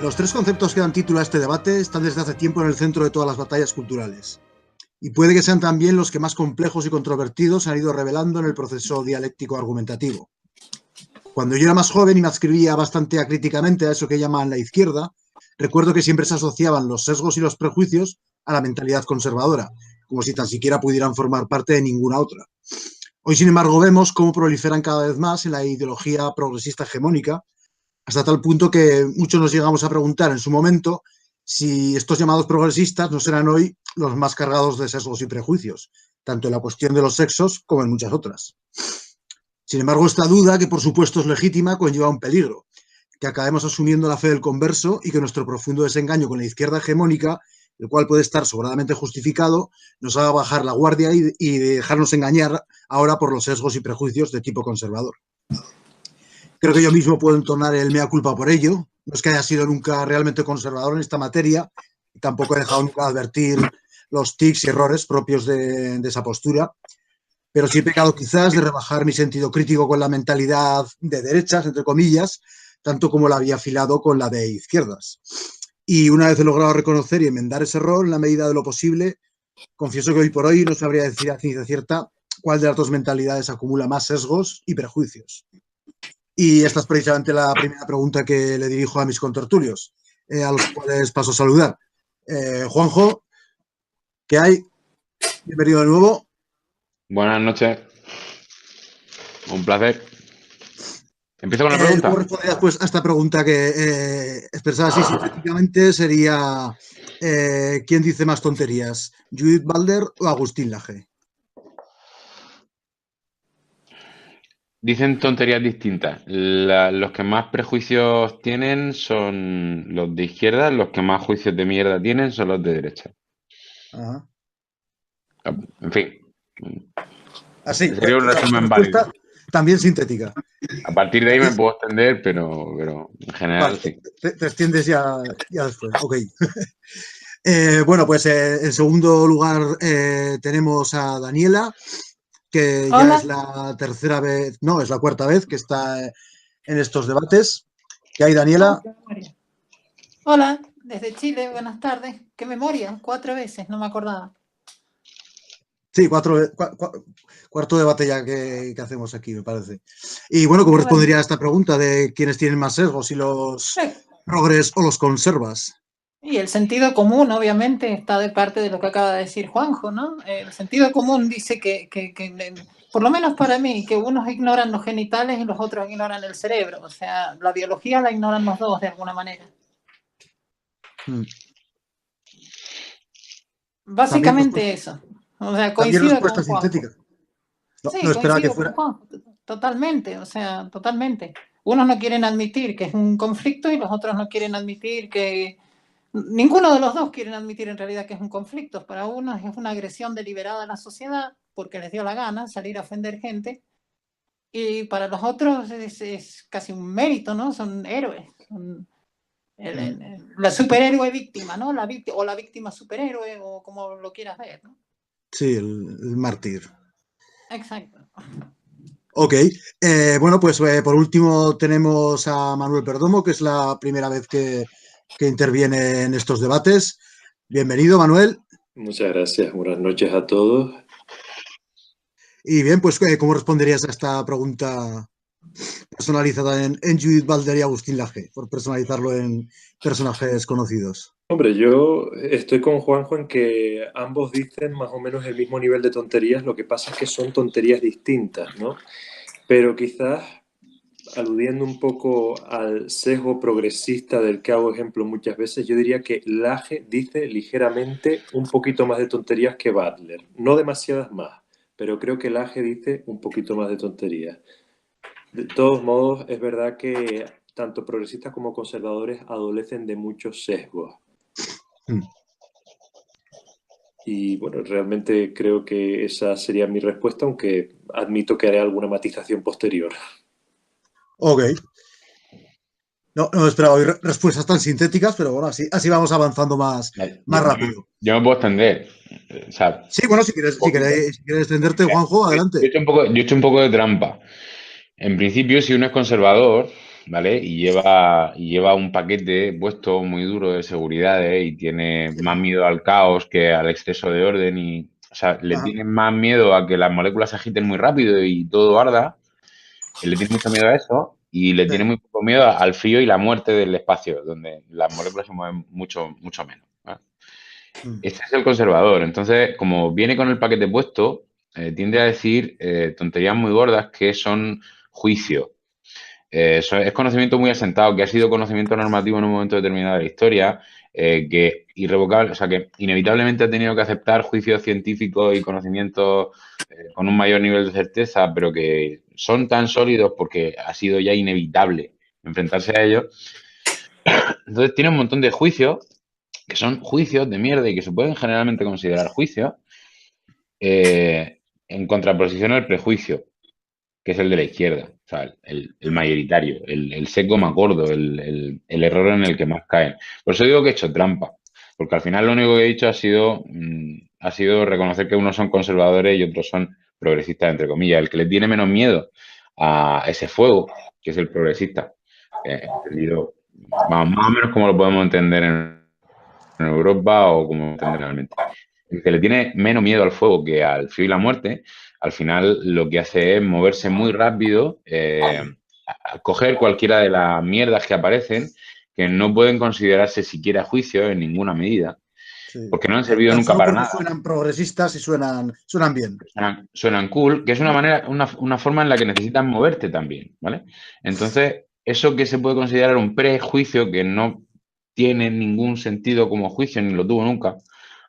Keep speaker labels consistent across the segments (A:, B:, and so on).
A: Los tres conceptos que dan título a este debate están desde hace tiempo en el centro de todas las batallas culturales. Y puede que sean también los que más complejos y controvertidos se han ido revelando en el proceso dialéctico argumentativo. Cuando yo era más joven y me adscribía bastante acríticamente a eso que llaman la izquierda, recuerdo que siempre se asociaban los sesgos y los prejuicios a la mentalidad conservadora, como si tan siquiera pudieran formar parte de ninguna otra. Hoy, sin embargo, vemos cómo proliferan cada vez más en la ideología progresista hegemónica, hasta tal punto que muchos nos llegamos a preguntar en su momento si estos llamados progresistas no serán hoy los más cargados de sesgos y prejuicios, tanto en la cuestión de los sexos como en muchas otras. Sin embargo, esta duda, que por supuesto es legítima, conlleva un peligro, que acabemos asumiendo la fe del converso y que nuestro profundo desengaño con la izquierda hegemónica, el cual puede estar sobradamente justificado, nos haga bajar la guardia y dejarnos engañar ahora por los sesgos y prejuicios de tipo conservador. Creo que yo mismo puedo entonar el mea culpa por ello. No es que haya sido nunca realmente conservador en esta materia, y tampoco he dejado nunca de advertir los tics y errores propios de esa postura, pero sí he pecado quizás de rebajar mi sentido crítico con la mentalidad de derechas, entre comillas, tanto como la había afilado con la de izquierdas. Y una vez he logrado reconocer y enmendar ese error en la medida de lo posible, confieso que hoy por hoy no sabría decir a ciencia cierta cuál de las dos mentalidades acumula más sesgos y prejuicios. Y esta es precisamente la primera pregunta que le dirijo a mis contertulios, a los cuales paso a saludar. Juanjo, ¿qué hay? Bienvenido de nuevo.
B: Buenas noches. Un placer. ¿Empiezo con la pregunta?
A: ¿Cómo responderías pues, a esta pregunta que expresada así sintéticamente sería ¿quién dice más tonterías? ¿Judith Butler o Agustín Laje?
B: Dicen tonterías distintas. Los que más prejuicios tienen son los de izquierda, los que más juicios de mierda tienen son los de derecha.
A: Ajá.
B: En fin.
A: Así,
B: Sería un resumen
A: respuesta
B: válido.
A: también sintética.
B: A partir de ahí me puedo extender, pero en general
A: Vale,
B: sí.
A: te extiendes ya después. Ok. Bueno, pues en segundo lugar tenemos a Daniela, que
C: Hola.
A: ya es la tercera vez, no, es la cuarta vez que está en estos debates. ¿Qué hay, Daniela?
C: Hola, desde Chile, buenas tardes. ¿Qué memoria? 4 veces, no me acordaba.
A: Sí, cuarto debate ya que hacemos aquí, me parece. Y bueno, ¿cómo respondería a esta pregunta de quiénes tienen más sesgos, si los progres o los conservas?
C: Y el sentido común, obviamente, está de parte de lo que acaba de decir Juanjo, ¿no? El sentido común dice que por lo menos para mí, que unos ignoran los genitales y los otros ignoran el cerebro. O sea, la biología la ignoran los dos de alguna manera. Básicamente eso. O sea, coincido con Juanjo.
A: Sintética.
C: No, sí, no esperaba que fuera. Totalmente, o sea, totalmente. Unos no quieren admitir que es un conflicto y los otros no quieren admitir que... Ninguno de los dos quieren admitir en realidad que es un conflicto. Para unos es una agresión deliberada a la sociedad porque les dio la gana salir a ofender gente. Y para los otros es casi un mérito, ¿no? Son héroes. Son la superhéroe víctima, ¿no? O la víctima superhéroe, o como lo quieras ver, ¿no?
A: Sí, el mártir.
C: Exacto.
A: Ok, bueno, pues por último tenemos a Manuel Perdomo, que es la primera vez que interviene en estos debates. Bienvenido, Manuel.
D: Muchas gracias, buenas noches a todos.
A: Y bien, pues ¿cómo responderías a esta pregunta personalizada en Judith Butler y Agustín Laje, por personalizarlo en personajes conocidos?
D: Hombre, yo estoy con Juanjo en que ambos dicen más o menos el mismo nivel de tonterías, lo que pasa es que son tonterías distintas, ¿no? Pero quizás, aludiendo un poco al sesgo progresista del que hago ejemplo muchas veces, yo diría que Laje dice ligeramente un poquito más de tonterías que Butler. No demasiadas más, pero creo que Laje dice un poquito más de tonterías. De todos modos, es verdad que tanto progresistas como conservadores adolecen de muchos sesgos. Y bueno, realmente creo que esa sería mi respuesta, aunque admito que haré alguna matización posterior.
A: Ok. No esperaba oír respuestas tan sintéticas, pero bueno, así vamos avanzando más rápido.
B: Yo me puedo extender. ¿Sabes?
A: Sí, bueno, si quieres extenderte, Juanjo, adelante.
B: Yo he hecho un poco de trampa. En principio, si uno es conservador, ¿vale? Y lleva un paquete puesto muy duro de seguridades y tiene más miedo al caos que al exceso de orden y, o sea, le
A: Ajá.
B: tiene más miedo a que las moléculas se agiten muy rápido y todo arda. Él le tiene mucho miedo a eso y le tiene muy poco miedo al frío y la muerte del espacio, donde las moléculas se mueven mucho, mucho menos, ¿vale? Este es el conservador. Entonces, como viene con el paquete puesto, tiende a decir tonterías muy gordas que son juicio. Es conocimiento muy asentado, que ha sido conocimiento normativo en un momento determinado de la historia, que irrevocable, o sea, que inevitablemente ha tenido que aceptar juicios científicos y conocimientos con un mayor nivel de certeza, pero que son tan sólidos porque ha sido ya inevitable enfrentarse a ellos. Entonces tiene un montón de juicios que son juicios de mierda y que se pueden generalmente considerar juicios en contraposición al prejuicio, que es el de la izquierda, o sea, el mayoritario, el seco más gordo, el error en el que más caen. Por eso digo que he hecho trampa, porque al final lo único que he dicho ha sido reconocer que unos son conservadores y otros son progresistas, entre comillas. El que le tiene menos miedo a ese fuego, que es el progresista, entendido más o menos como lo podemos entender en Europa o como entender realmente. El que le tiene menos miedo al fuego que al frío y la muerte, al final lo que hace es moverse muy rápido, a coger cualquiera de las mierdas que aparecen, que no pueden considerarse siquiera juicios en ninguna medida,
A: Sí.
B: porque no han servido
A: Tan
B: nunca
A: solo
B: para
A: porque
B: nada.
A: suenan progresistas y suenan bien.
B: Suenan cool, que es una manera, una forma en la que necesitas moverte también, ¿vale? Entonces, eso que se puede considerar un prejuicio que no tiene ningún sentido como juicio ni lo tuvo nunca,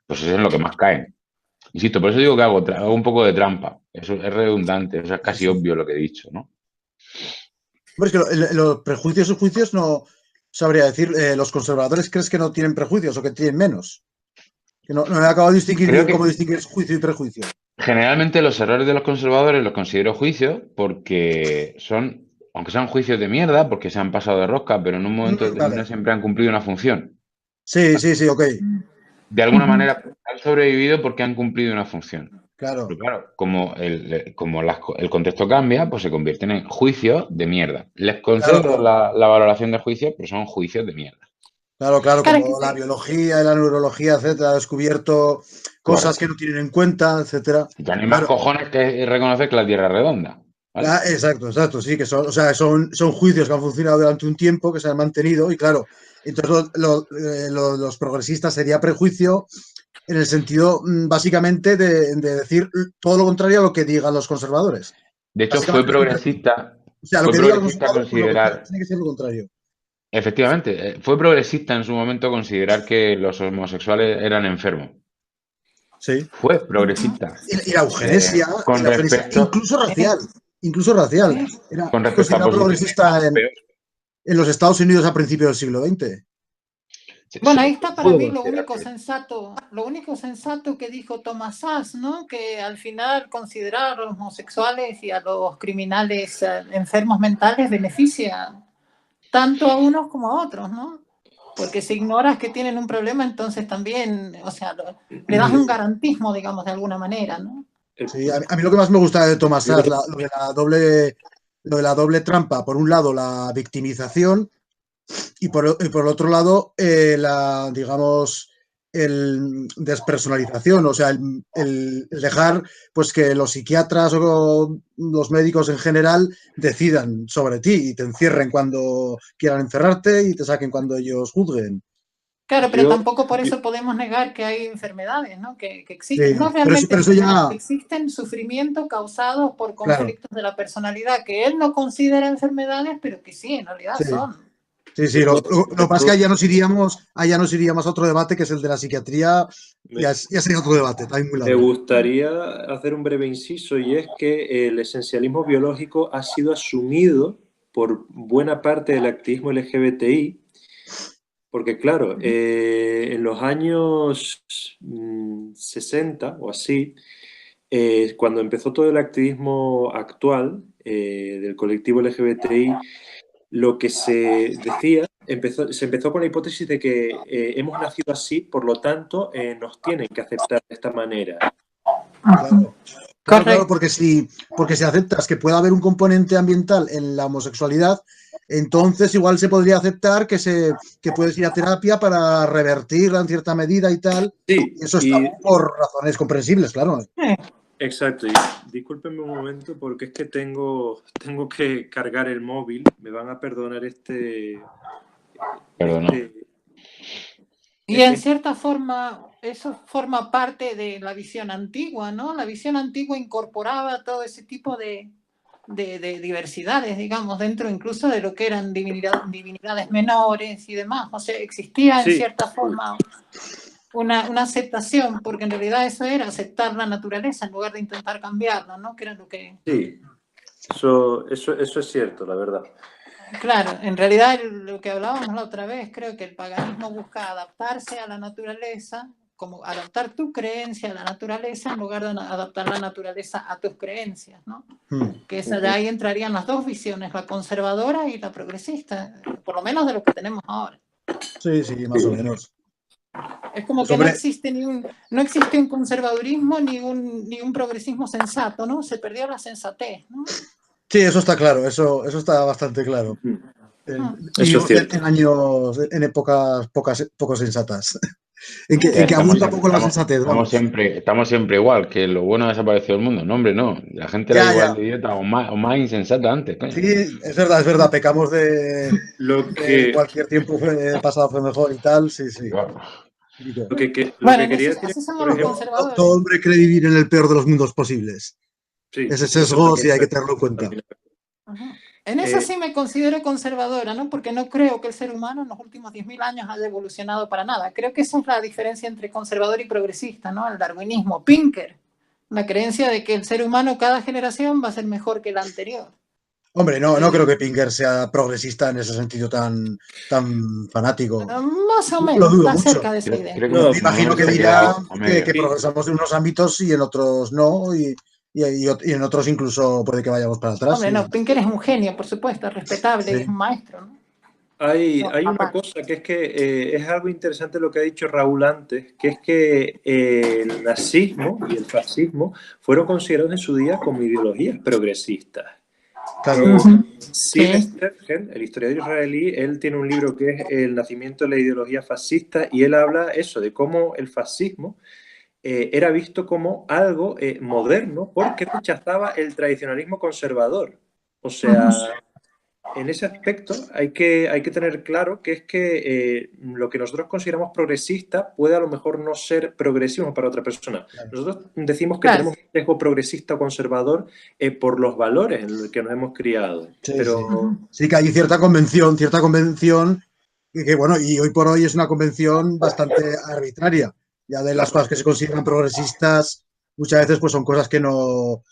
B: pues eso es en lo que más caen. Insisto, por eso digo que hago un poco de trampa. Eso es redundante, eso es casi
A: Sí.
B: obvio lo que he dicho, ¿no?
A: Hombre, es que los prejuicios y juicios no sabría decir. ¿Los conservadores crees que no tienen prejuicios o que tienen menos? Que no he acabado de distinguir
B: Creo
A: bien cómo
B: que
A: distinguir juicio y prejuicio.
B: generalmente los errores de los conservadores los considero juicios porque son, aunque sean juicios de mierda, porque se han pasado de rosca, pero en un momento determinado
A: Vale.
B: siempre han cumplido una función.
A: Sí, ok.
B: De alguna manera han sobrevivido porque han cumplido una función.
A: Claro.
B: Pero claro, como el contexto cambia, pues se convierten en juicios de mierda. Les concedo
A: Claro.
B: la valoración de juicios, pero son juicios de mierda.
A: Claro,
C: Claro que
A: como la
C: sí.
A: biología y la neurología, etcétera, ha descubierto cosas que
B: Correcto.
A: no tienen en cuenta, etcétera.
B: Y ya no hay más
A: Claro,
B: cojones que reconocer que la Tierra es redonda, ¿vale?
A: exacto, sí, que son, o sea, son juicios que han funcionado durante un tiempo, que se han mantenido, y claro, entonces los progresistas sería prejuicio en el sentido, básicamente, de decir todo lo contrario a lo que digan los conservadores.
B: De hecho,
A: Básicamente es un prejuicio. O sea, lo
B: fue
A: que digan los
B: progresista
A: conservadores, pues lo contrario,
B: considerar,
A: tiene que ser lo contrario.
B: efectivamente, fue progresista en su momento considerar que los homosexuales eran enfermos.
A: Sí.
B: Fue progresista.
A: Y la eugenesia,
B: Con respecto,
A: incluso racial,
C: Sí.
A: era
B: con respecto a
A: considerado
B: posiciones
A: progresista
B: peor.
A: en los Estados Unidos a principios del siglo XX.
C: Bueno, ahí está para
B: Pudo
C: mí lo único
B: considerarse.
C: sensato que dijo Thomas Szasz, ¿no? Que al final considerar a los homosexuales y a los criminales enfermos mentales beneficia tanto a unos como a otros, ¿no? Porque si ignoras que tienen un problema, entonces también, o sea, le das un garantismo, digamos, de alguna manera, ¿no?
A: Sí, a mí lo que más me gusta de Thomas Szasz, lo de la doble trampa. Por un lado, la victimización y por el otro lado, digamos, el despersonalización, o sea, el dejar pues que los psiquiatras o los médicos en general decidan sobre ti y te encierren cuando quieran encerrarte y te saquen cuando ellos juzguen.
C: Claro, pero tampoco por eso podemos negar que hay enfermedades, ¿no? Que existen.
A: Sí,
C: No realmente
A: pero eso
C: enfermedades,
A: ya,
C: existen sufrimientos causados por
A: claro,
C: conflictos de la personalidad que él no considera enfermedades, pero que sí, en realidad
A: sí.
C: son.
A: Sí, lo que pasa es que allá nos iríamos a otro debate, que es el de la psiquiatría, ya sería otro debate, también muy
D: Me
A: largo.
D: gustaría hacer un breve inciso y es que el esencialismo biológico ha sido asumido por buena parte del activismo LGBTI, porque claro, en los años 60 o así, cuando empezó todo el activismo actual del colectivo LGBTI, lo que se decía, se empezó con la hipótesis de que hemos nacido así, por lo tanto, nos tienen que aceptar de esta manera.
A: Claro. Claro, claro, porque si aceptas que pueda haber un componente ambiental en la homosexualidad, entonces igual se podría aceptar que puedes ir a terapia para revertirla en cierta medida y tal.
D: Sí,
A: y eso está por razones comprensibles, claro.
D: Exacto, y discúlpenme un momento porque es que tengo que cargar el móvil, me van a perdonar
C: Y en cierta forma, eso forma parte de la visión antigua, ¿no? La visión antigua incorporaba todo ese tipo de diversidades, digamos, dentro incluso de lo que eran divinidades menores y demás. O sea, existía en cierta forma una aceptación, porque en realidad eso era aceptar la naturaleza en lugar de intentar cambiarla, ¿no? Que era lo que...
D: Sí, eso es cierto, la verdad.
C: Claro, en realidad lo que hablábamos la otra vez, creo que el paganismo busca adaptarse a la naturaleza, como adaptar tu creencia a la naturaleza en lugar de adaptar la naturaleza a tus creencias, ¿no? Que esa de ahí entrarían las dos visiones, la conservadora y la progresista, por lo menos de lo que tenemos ahora.
A: Sí, sí, más o menos.
C: Es como que no existe un conservadurismo ni un progresismo sensato, ¿no? Se perdió la sensatez, ¿no?
A: Sí, eso está claro, eso está bastante claro.
D: Vivimos
A: en épocas poco sensatas. en que abunda poco la sensatez.
B: Estamos siempre igual, que lo bueno ha desaparecido del mundo. No, hombre, no. La gente era igual de idiota o más insensata antes. Coño.
A: Sí, es verdad. Pecamos de cualquier tiempo pasado fue mejor y tal, sí.
B: Claro.
D: Lo que quería decir,
C: por ejemplo,
A: todo hombre cree vivir en el peor de los mundos posibles.
D: Sí,
A: ese sesgo sí hay que tenerlo en cuenta.
C: En eso sí me considero conservadora, ¿no? Porque no creo que el ser humano en los últimos 10.000 años haya evolucionado para nada. Creo que esa es la diferencia entre conservador y progresista, ¿no? El darwinismo, Pinker, la creencia de que el ser humano cada generación va a ser mejor que la anterior.
A: Hombre, no creo que Pinker sea progresista en ese sentido tan fanático.
C: Más o menos,
A: lo dudo
C: está
A: mucho.
C: cerca de esa idea.
A: Me imagino que dirá que progresamos en unos ámbitos y en otros no, y en otros incluso puede que vayamos para atrás.
C: Hombre, no, Pinker es un genio, por supuesto, respetable, es un maestro, ¿no?
D: Hay una cosa que es que es algo interesante lo que ha dicho Raúl antes, que es que el nazismo y el fascismo fueron considerados en su día como ideologías progresistas.
A: Claro.
D: Sim Stergel, el historiador israelí, él tiene un libro que es El nacimiento de la ideología fascista y él habla eso, de cómo el fascismo era visto como algo moderno porque rechazaba el tradicionalismo conservador. O sea, en ese aspecto hay que tener claro que es que lo que nosotros consideramos progresista puede a lo mejor no ser progresismo para otra persona. Nosotros decimos que tenemos un sesgo progresista o conservador por los valores en los que nos hemos criado.
A: Sí, que hay cierta convención que bueno, y hoy por hoy es una convención bastante arbitraria. Ya de las cosas que se consideran progresistas, muchas veces pues son cosas que no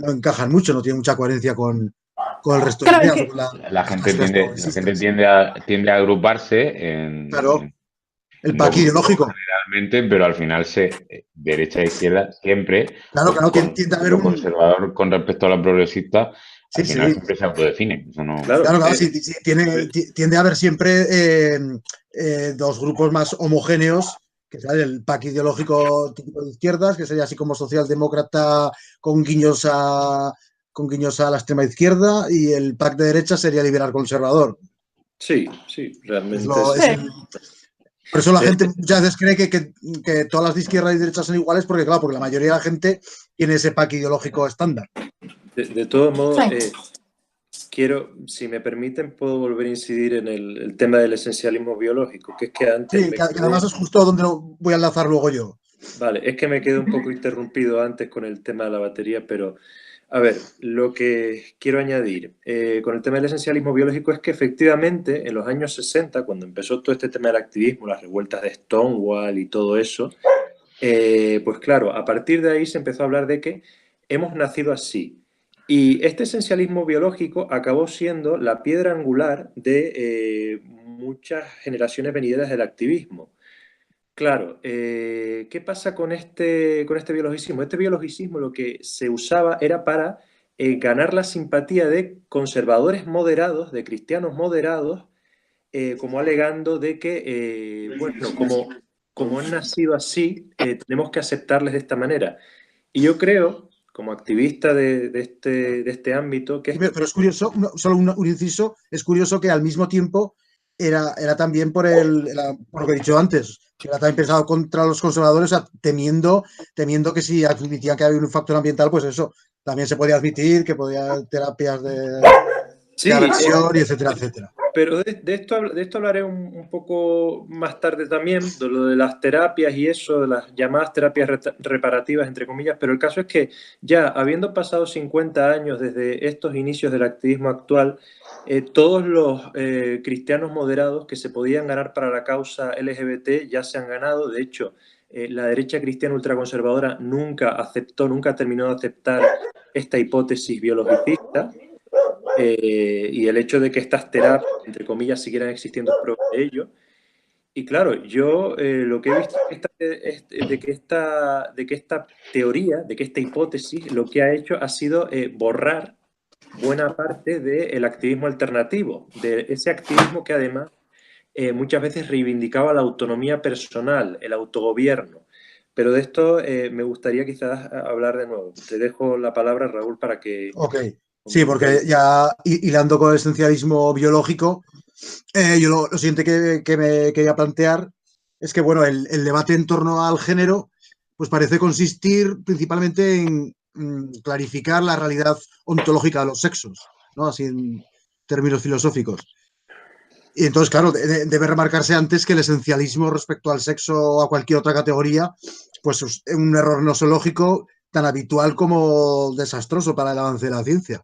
A: encajan mucho, no tienen mucha coherencia con el resto de ideas.
B: La gente tiende a agruparse en...
A: Claro, el pack ideológico.
B: Generalmente, pero al final derecha e izquierda siempre.
A: Claro, tiende a haber
B: un conservador con respecto a la progresista. Al final siempre se autodefine. Eso no...
A: Claro, sí, tiende a haber siempre dos grupos más homogéneos, que es el pack ideológico típico de izquierdas, que sería así como socialdemócrata con guiños a la extrema izquierda, y el pack de derecha sería liberal conservador.
D: Sí, realmente.
A: Por eso la gente muchas veces cree que todas las de izquierda y derecha son iguales, porque la mayoría de la gente tiene ese pack ideológico estándar.
D: De todos modos, si me permiten, puedo volver a incidir en el tema del esencialismo biológico, que es que antes...
A: Sí, que además es justo donde lo voy a enlazar luego yo.
D: Vale, es que me quedé un poco interrumpido antes con el tema de la batería, pero a ver, lo que quiero añadir con el tema del esencialismo biológico es que efectivamente en los años 60, cuando empezó todo este tema del activismo, las revueltas de Stonewall y todo eso, pues claro, a partir de ahí se empezó a hablar de que hemos nacido así. Y este esencialismo biológico acabó siendo la piedra angular de muchas generaciones venideras del activismo. Claro, ¿qué pasa con este biologicismo? Este biologicismo lo que se usaba era para ganar la simpatía de conservadores moderados, de cristianos moderados, como alegando de que, bueno, como han nacido así, tenemos que aceptarles de esta manera. Y yo creo, como activista de este ámbito, que...
A: Pero es curioso, solo un inciso, es curioso que al mismo tiempo era también por lo que he dicho antes, que era también pensado contra los conservadores, o sea, temiendo que si admitían que había un factor ambiental, pues eso, también se podía admitir que podía haber terapias de aversión y etcétera, etcétera.
D: Pero de esto hablaré un poco más tarde también, de lo de las terapias y eso, de las llamadas terapias reparativas, entre comillas, pero el caso es que ya habiendo pasado 50 años desde estos inicios del activismo actual, todos los cristianos moderados que se podían ganar para la causa LGBT ya se han ganado. De hecho, la derecha cristiana ultraconservadora nunca terminó de aceptar esta hipótesis biologicista. Y el hecho de que estas terapias, entre comillas, siguieran existiendo es prueba de ello. Y claro, yo lo que he visto es de que esta teoría, de que esta hipótesis, lo que ha hecho ha sido borrar buena parte del activismo alternativo, de ese activismo que además muchas veces reivindicaba la autonomía personal, el autogobierno. Pero de esto me gustaría quizás hablar de nuevo. Te dejo la palabra, Raúl, para que...
A: Ok. Sí, porque ya hilando con el esencialismo biológico, yo lo siguiente que me quería plantear es que, bueno, el debate en torno al género pues parece consistir principalmente en clarificar la realidad ontológica de los sexos, ¿no? Así en términos filosóficos. Y entonces, claro, debe remarcarse antes que el esencialismo respecto al sexo o a cualquier otra categoría, pues es un error nosológico tan habitual como desastroso para el avance de la ciencia.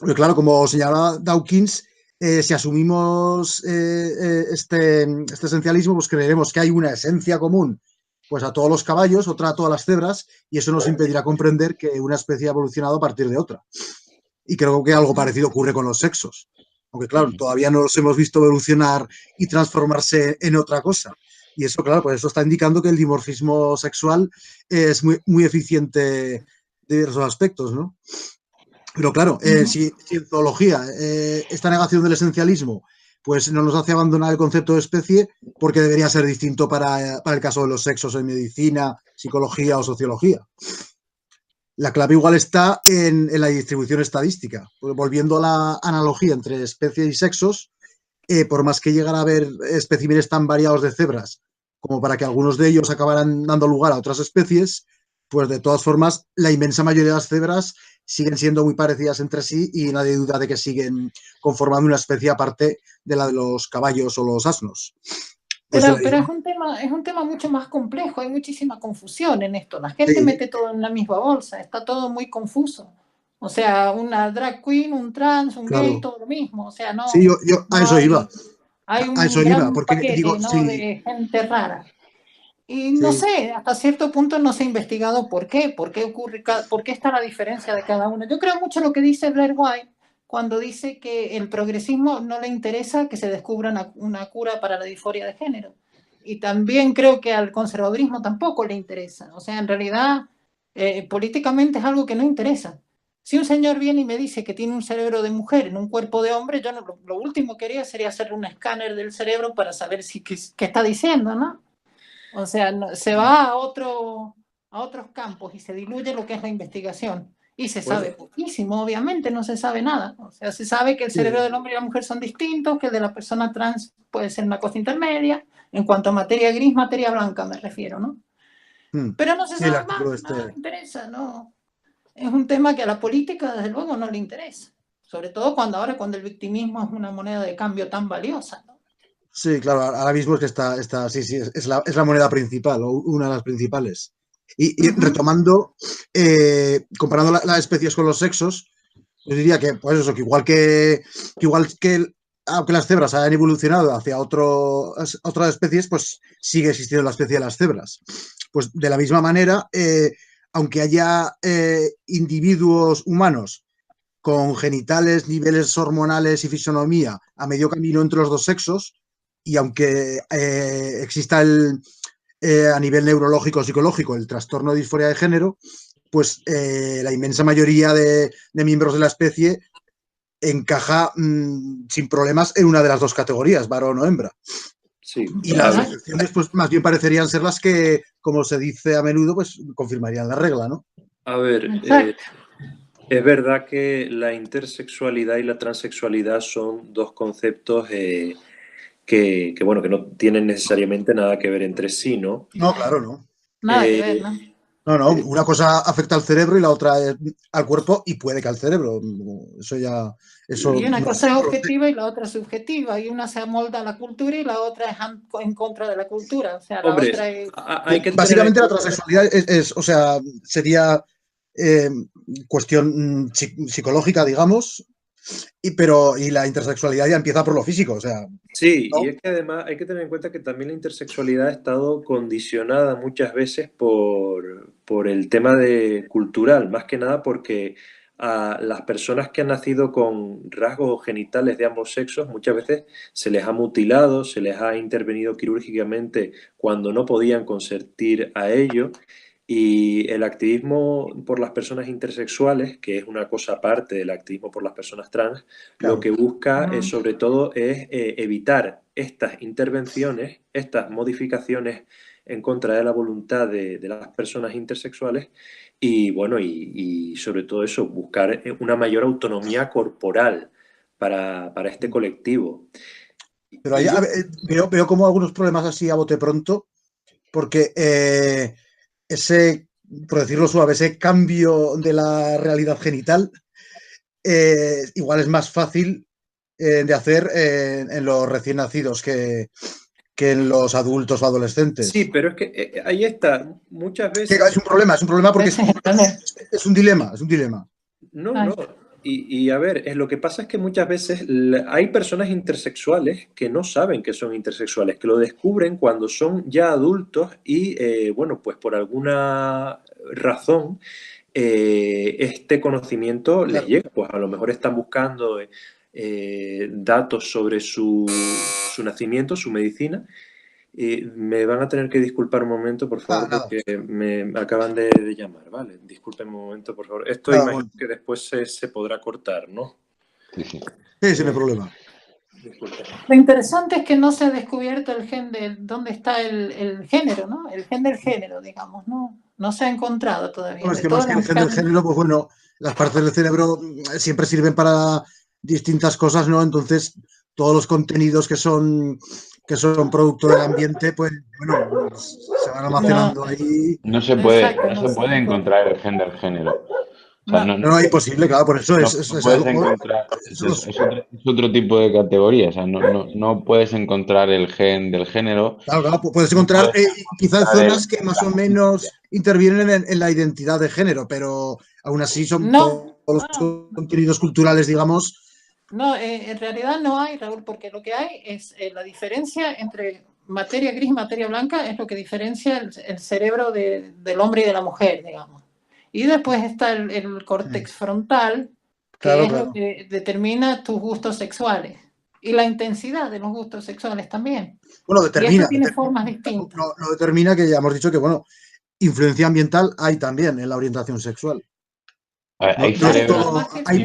A: Porque claro, como señalaba Dawkins, si asumimos este esencialismo, pues creeremos que hay una esencia común pues a todos los caballos, otra a todas las cebras, y eso nos impedirá comprender que una especie ha evolucionado a partir de otra. Y creo que algo parecido ocurre con los sexos. Aunque claro, todavía no los hemos visto evolucionar y transformarse en otra cosa. Y eso, claro, pues eso está indicando que el dimorfismo sexual es muy, muy eficiente de diversos aspectos, ¿no? Pero claro, si en zoología esta negación del esencialismo pues no nos hace abandonar el concepto de especie, porque debería ser distinto para el caso de los sexos en medicina, psicología o sociología. La clave igual está en la distribución estadística. Volviendo a la analogía entre especies y sexos, por más que llegara a haber especímenes tan variados de cebras como para que algunos de ellos acabaran dando lugar a otras especies, pues de todas formas la inmensa mayoría de las cebras siguen siendo muy parecidas entre sí y nadie duda de que siguen conformando una especie aparte de la de los caballos o los asnos.
C: Pero es un tema mucho más complejo, hay muchísima confusión en esto. La gente mete todo en la misma bolsa, está todo muy confuso. O sea, una drag queen, un trans, un gay, todo lo mismo. O sea, no.
A: Sí, yo a eso iba.
C: Hay un gran paquete, ¿no? De gente rara. Y no sé, hasta cierto punto no se ha investigado por qué ocurre, por qué está la diferencia de cada uno. Yo creo mucho lo que dice Blair White cuando dice que el progresismo no le interesa que se descubra una cura para la disforia de género. Y también creo que al conservadurismo tampoco le interesa. O sea, en realidad, políticamente es algo que no interesa. Si un señor viene y me dice que tiene un cerebro de mujer en un cuerpo de hombre, yo lo último que haría sería hacerle un escáner del cerebro para saber qué está diciendo, ¿no? O sea, se va a otros campos y se diluye lo que es la investigación. Y se sabe poquísimo, obviamente, no se sabe nada. O sea, se sabe que el cerebro del hombre y la mujer son distintos, que el de la persona trans puede ser una cosa intermedia. En cuanto a materia gris, materia blanca me refiero, ¿no? Pero no se sabe más, no le interesa, ¿no? Es un tema que a la política, desde luego, no le interesa. Sobre todo cuando el victimismo es una moneda de cambio tan valiosa, ¿no?
A: Sí, claro, ahora mismo es que es la moneda principal o una de las principales. Y retomando, comparando las especies con los sexos, yo diría que, pues eso, que igual que aunque las cebras hayan evolucionado hacia otras especies, pues sigue existiendo la especie de las cebras. Pues de la misma manera, aunque haya individuos humanos con genitales, niveles hormonales y fisonomía a medio camino entre los dos sexos, y aunque exista a nivel neurológico o psicológico el trastorno de disforia de género, pues la inmensa mayoría de miembros de la especie encaja sin problemas en una de las dos categorías, varón o hembra.
D: Sí.
A: Y las excepciones, pues más bien parecerían ser las que, como se dice a menudo, pues confirmarían la regla, ¿no?
D: A ver, es verdad que la intersexualidad y la transexualidad son dos conceptos que no tienen necesariamente nada que ver entre sí, ¿no?
A: No, claro, no.
C: Nada que ver, ¿no?
A: No, una cosa afecta al cerebro y la otra al cuerpo y puede que al cerebro. Eso ya...
C: Y una cosa es objetiva y la otra es subjetiva. Y una se amolda a la cultura y la otra es en contra de la cultura. O sea, la otra es...
D: hay que
A: básicamente la transexualidad o sea, sería cuestión psicológica, digamos, y la intersexualidad ya empieza por lo físico, o sea...
D: Sí, ¿no? Y es que además hay que tener en cuenta que también la intersexualidad ha estado condicionada muchas veces por el tema cultural, más que nada porque a las personas que han nacido con rasgos genitales de ambos sexos muchas veces se les ha mutilado, se les ha intervenido quirúrgicamente cuando no podían consentir a ello. Y el activismo por las personas intersexuales, que es una cosa aparte del activismo por las personas trans,
A: Claro.
D: lo que busca sobre todo es evitar estas intervenciones, estas modificaciones en contra de la voluntad de las personas intersexuales y bueno, y sobre todo eso, buscar una mayor autonomía corporal para este colectivo.
A: Pero ahí, veo como algunos problemas así a bote pronto, porque ese, por decirlo suave, ese cambio de la realidad genital igual es más fácil de hacer en los recién nacidos que en los adultos o adolescentes.
D: Sí, pero es que ahí está, muchas veces...
A: Es un problema porque es un dilema,
D: No. Y a ver, lo que pasa es que muchas veces hay personas intersexuales que no saben que son intersexuales, que lo descubren cuando son ya adultos y, bueno, pues por alguna razón este conocimiento les llega. Pues a lo mejor están buscando datos sobre su nacimiento, su medicina. Y me van a tener que disculpar un momento, por favor, porque me acaban de llamar, ¿vale? Disculpen un momento, por favor. Esto imagino que después se podrá cortar, ¿no?
A: Sí, no hay problema.
D: Disculpen.
C: Lo interesante es que no se ha descubierto el gen de dónde está el género, ¿no? El gen del género, digamos, ¿no? No se ha encontrado todavía.
A: No, es que más que el gen del género, pues bueno, las partes del cerebro siempre sirven para distintas cosas, ¿no? Entonces, todos los contenidos que son producto del ambiente, pues bueno, se van almacenando ahí.
B: No se puede encontrar el gen del género. O sea,
A: no es imposible, claro, por eso es
B: puedes encontrar, es otro tipo de categoría. O sea, no puedes encontrar el gen del género.
A: Claro, puedes encontrar quizás zonas que más o menos intervienen en la identidad de género, pero aún así son todos los contenidos culturales, digamos.
C: No, en realidad no hay, Raúl, porque lo que hay es la diferencia entre materia gris y materia blanca, es lo que diferencia el cerebro del hombre y de la mujer, digamos. Y después está el córtex frontal, que es lo que determina tus gustos sexuales. Y la intensidad de los gustos sexuales también.
A: Bueno, determina.
C: Y esto tiene formas distintas.
A: Lo determina, que ya hemos dicho que, bueno, influencia ambiental hay también en la orientación sexual.
B: Hay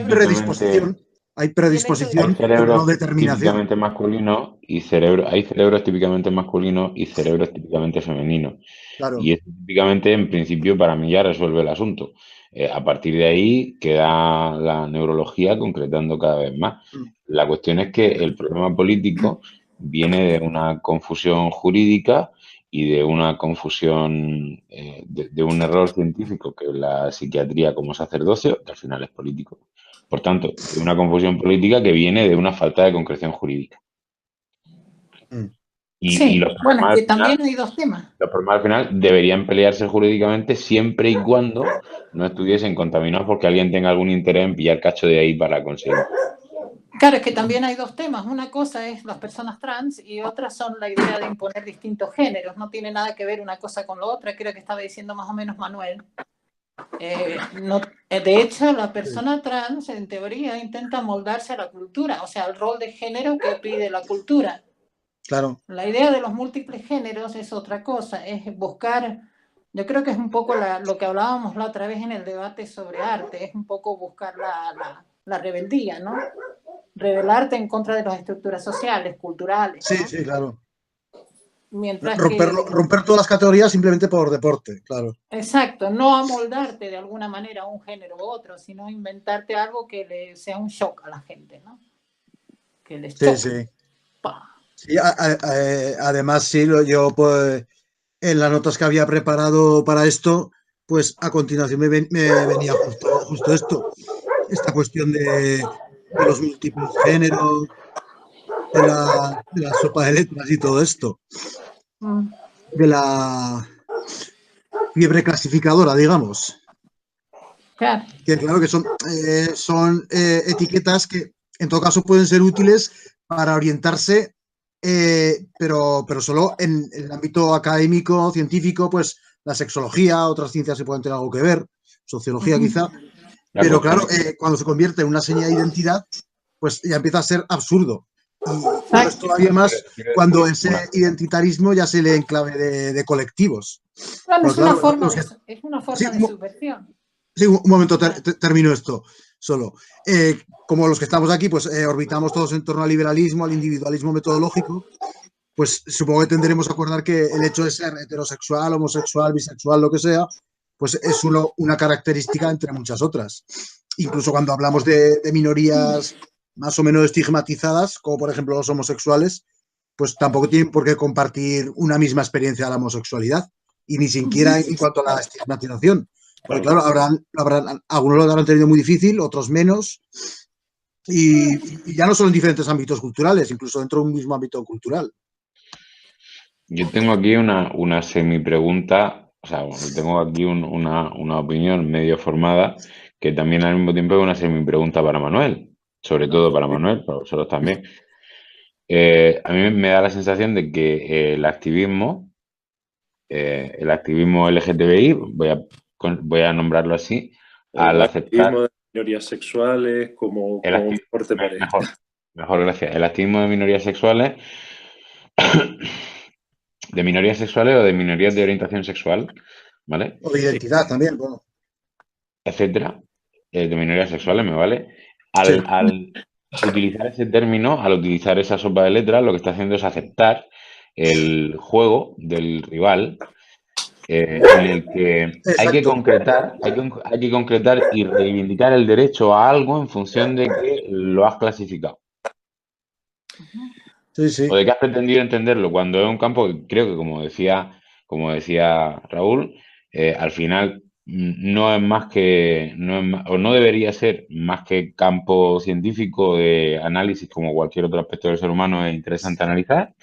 A: predisposición. Hay predisposición, pero no determinación.
B: Típicamente masculino y hay cerebros típicamente masculinos y cerebros típicamente femeninos.
A: Claro.
B: Y esto típicamente, en principio, para mí ya resuelve el asunto. A partir de ahí queda la neurología concretando cada vez más. La cuestión es que el problema político viene de una confusión jurídica y de una confusión, de un error científico, que es la psiquiatría como sacerdocio, que al final es político. Por tanto, de una confusión política que viene de una falta de concreción jurídica.
C: Sí, bueno, que también hay dos temas.
B: Los problemas al final deberían pelearse jurídicamente siempre y cuando no estuviesen contaminados porque alguien tenga algún interés en pillar cacho de ahí para conseguir.
C: Claro, es que también hay dos temas. Una cosa es las personas trans y otra son la idea de imponer distintos géneros. No tiene nada que ver una cosa con la otra. Creo que estaba diciendo más o menos Manuel. De hecho, la persona trans, en teoría, intenta moldarse a la cultura, o sea, al rol de género que pide la cultura.
A: Claro.
C: La idea de los múltiples géneros es otra cosa, es buscar, yo creo que es un poco lo que hablábamos la otra vez en el debate sobre arte, es un poco buscar la rebeldía, ¿no? Rebelarte en contra de las estructuras sociales, culturales, ¿no?
A: Sí, claro.
C: Mientras
A: romper todas las categorías simplemente por deporte, claro.
C: Exacto, no amoldarte de alguna manera a un género u otro, sino inventarte algo que le sea un shock a la gente, ¿no? Que les choque.
A: Sí. Sí, además, sí, yo pues, en las notas que había preparado para esto, pues a continuación me venía justo esto, esta cuestión de los múltiples géneros, de la sopa de letras y todo esto, de la fiebre clasificadora, digamos.
C: Claro.
A: Que claro que son etiquetas que en todo caso pueden ser útiles para orientarse, pero solo en el ámbito académico, científico, pues la sexología, otras ciencias se pueden tener algo que ver, sociología quizá, pero claro, cuando se convierte en una seña de identidad, pues ya empieza a ser absurdo. Y lo es todavía más cuando ese identitarismo ya se lee en clave de colectivos.
C: Bueno, es una forma de subversión.
A: Sí, un momento, termino esto solo. Como los que estamos aquí, pues orbitamos todos en torno al liberalismo, al individualismo metodológico, pues supongo que tendremos a acordar que el hecho de ser heterosexual, homosexual, bisexual, lo que sea, pues es una característica entre muchas otras. Incluso cuando hablamos de minorías más o menos estigmatizadas, como por ejemplo los homosexuales, pues tampoco tienen por qué compartir una misma experiencia de la homosexualidad, y ni siquiera en cuanto a la estigmatización. Porque claro, algunos lo habrán tenido muy difícil, otros menos, y ya no solo en diferentes ámbitos culturales, incluso dentro de un mismo ámbito cultural.
B: Yo tengo aquí una semi-pregunta, o sea, bueno, tengo aquí una opinión medio formada, que también al mismo tiempo es una semi-pregunta para Manuel, sobre todo para Manuel, para vosotros también. A mí me da la sensación de que el activismo LGTBI, voy a nombrarlo así, al aceptar...
D: El activismo de minorías sexuales como
B: Mejor, gracias. El activismo de minorías sexuales... de minorías sexuales o de minorías de orientación sexual, ¿vale?
A: O de identidad también, bueno.
B: Etcétera, de minorías sexuales, me vale. Al utilizar ese término, al utilizar esa sopa de letras, lo que está haciendo es aceptar el juego del rival, en el que hay que concretar y reivindicar el derecho a algo en función de que lo has clasificado.
A: Sí.
B: O de que has pretendido entenderlo, cuando es un campo que creo que, como decía Raúl, al final no es más que, o no debería ser más que campo científico de análisis, como cualquier otro aspecto del ser humano es interesante analizar,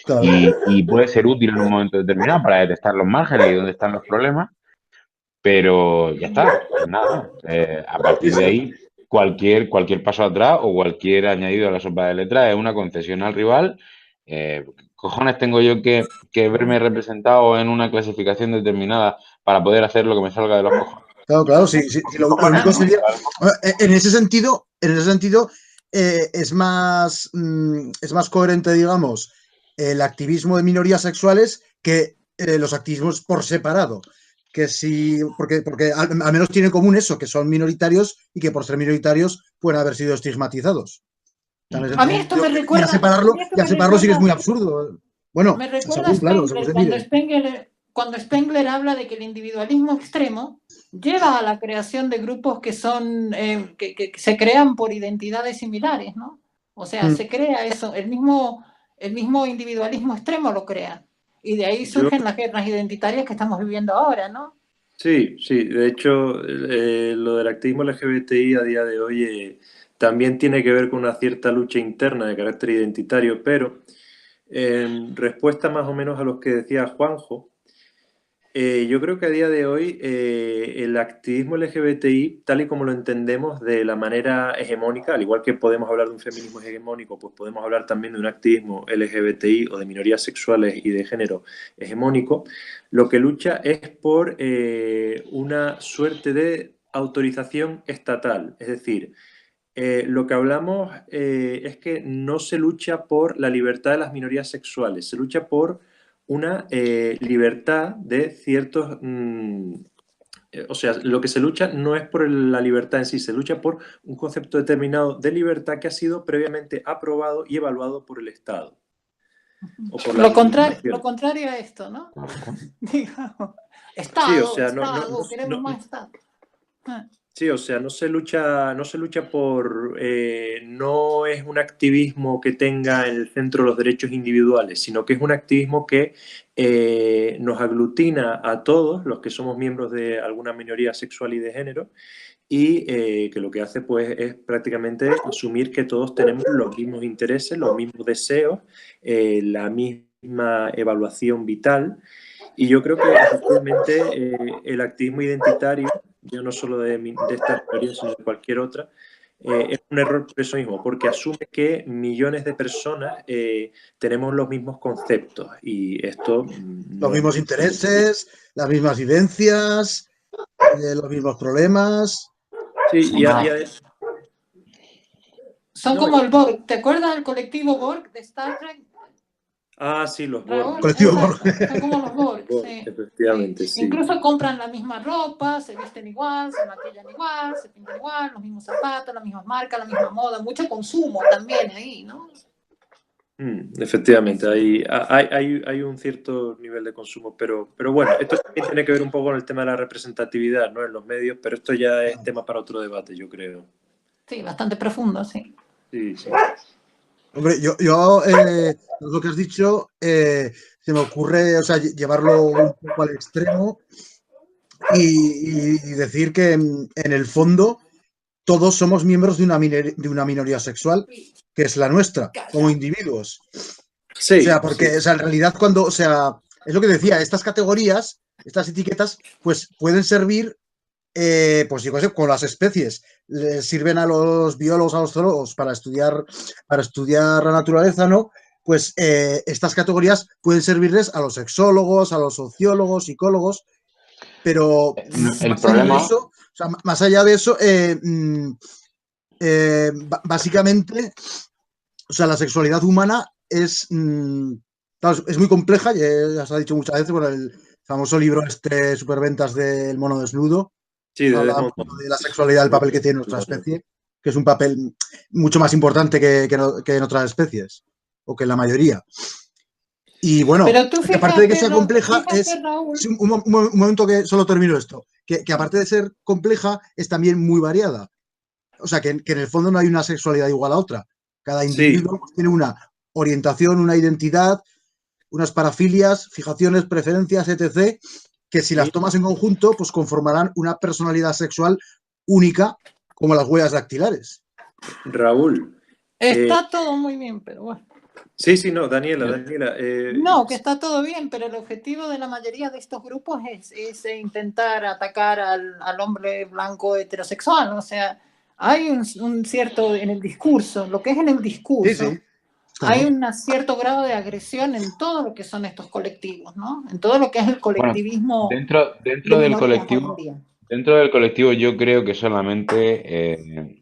B: claro. y puede ser útil en un momento determinado para detectar los márgenes y dónde están los problemas, pero ya está, pues nada, a partir de ahí cualquier paso atrás o cualquier añadido a la sopa de letras es una concesión al rival. Cojones tengo yo que verme representado en una clasificación determinada para poder hacer lo que me salga de los cojones.
A: Claro, sí. Lo único sería, en ese sentido, es más coherente, digamos, el activismo de minorías sexuales que los activismos por separado. Que sí, porque al menos tienen en común eso, que son minoritarios y que por ser minoritarios pueden haber sido estigmatizados.
C: A mí esto me recuerda...
A: separarlo sí que es muy absurdo. Bueno,
C: me recuerda Spengler, cuando Spengler habla de que el individualismo extremo lleva a la creación de grupos que son que se crean por identidades similares, ¿no? O sea, se crea eso, el mismo individualismo extremo lo crea. Y de ahí surgen las guerras identitarias que estamos viviendo ahora, ¿no?
D: Sí. De hecho, lo del activismo LGBTI a día de hoy también tiene que ver con una cierta lucha interna de carácter identitario, pero en respuesta más o menos a lo que decía Juanjo, yo creo que a día de hoy el activismo LGBTI, tal y como lo entendemos de la manera hegemónica, al igual que podemos hablar de un feminismo hegemónico, pues podemos hablar también de un activismo LGBTI o de minorías sexuales y de género hegemónico, lo que lucha es por una suerte de autorización estatal, es decir, lo que hablamos es que no se lucha por la libertad de las minorías sexuales, se lucha por una libertad de ciertos... o sea, lo que se lucha no es por la libertad en sí, se lucha por un concepto determinado de libertad que ha sido previamente aprobado y evaluado por el Estado. o por la discriminación.
C: Lo contrario a esto, ¿no? Digamos,
D: Sí, o sea,
C: queremos más Estado.
D: Sí, o sea, no se lucha por, no es un activismo que tenga en el centro los derechos individuales, sino que es un activismo que nos aglutina a todos los que somos miembros de alguna minoría sexual y de género, y que lo que hace pues es prácticamente asumir que todos tenemos los mismos intereses, los mismos deseos, la misma evaluación vital. Y yo creo que efectivamente el activismo identitario, ya no solo de esta teoría, sino de cualquier otra, es un error por eso mismo, porque asume que millones de personas tenemos los mismos conceptos, y esto
A: los mismos intereses, las mismas vivencias, los mismos problemas.
D: Sí,
C: son como el Borg. ¿Te acuerdas del colectivo Borg de Star Trek?
D: Ah, sí, los Borg.
A: Colectivo Borg.
C: Son como los Borg, sí.
D: Efectivamente, sí.
C: Incluso compran la misma ropa, se visten igual, se maquillan igual, se pintan igual, los mismos zapatos, las mismas marcas, la misma moda, mucho consumo también ahí, ¿no?
D: Efectivamente, hay un cierto nivel de consumo, pero bueno, esto también tiene que ver un poco con el tema de la representatividad, ¿no?, en los medios, pero esto ya es tema para otro debate, yo creo.
C: Sí, bastante profundo, sí.
D: Sí, sí.
A: Hombre, yo lo que has dicho, se me ocurre, o sea, llevarlo un poco al extremo y decir que en el fondo todos somos miembros de una minoría sexual, que es la nuestra, como individuos.
D: Sí,
A: o sea, porque o sea, en realidad o sea, es lo que decía, estas categorías, estas etiquetas, pues pueden servir, pues yo qué sé, con las especies. Les sirven a los biólogos, a los zoólogos para estudiar la naturaleza, ¿no? Pues estas categorías pueden servirles a los sexólogos, a los sociólogos, psicólogos, pero más allá de eso, básicamente, o sea, la sexualidad humana es muy compleja, ya se ha dicho muchas veces, bueno, el famoso libro superventas del mono desnudo,
D: sí,
A: habla de la sexualidad, el papel que tiene nuestra especie, que es un papel mucho más importante que en otras especies, o que en la mayoría. Y bueno,
C: fíjate,
A: aparte de que sea compleja,
C: Raúl,
A: un momento que solo termino esto, que aparte de ser compleja, es también muy variada. O sea, que en el fondo no hay una sexualidad igual a otra. Cada individuo tiene una orientación, una identidad, unas parafilias, fijaciones, preferencias, etc., que si las tomas en conjunto, pues conformarán una personalidad sexual única, como las huellas dactilares.
D: Raúl.
C: Está todo muy bien, pero bueno.
D: Sí, no, Daniela.
C: No, que está todo bien, pero el objetivo de la mayoría de estos grupos es intentar atacar al hombre blanco heterosexual. O sea, hay un cierto, en el discurso, lo que es en el discurso,
A: sí. Claro.
C: Hay un cierto grado de agresión en todo lo que son estos colectivos, ¿no? En todo lo que es el colectivismo.
B: Bueno, dentro del colectivo yo creo que solamente...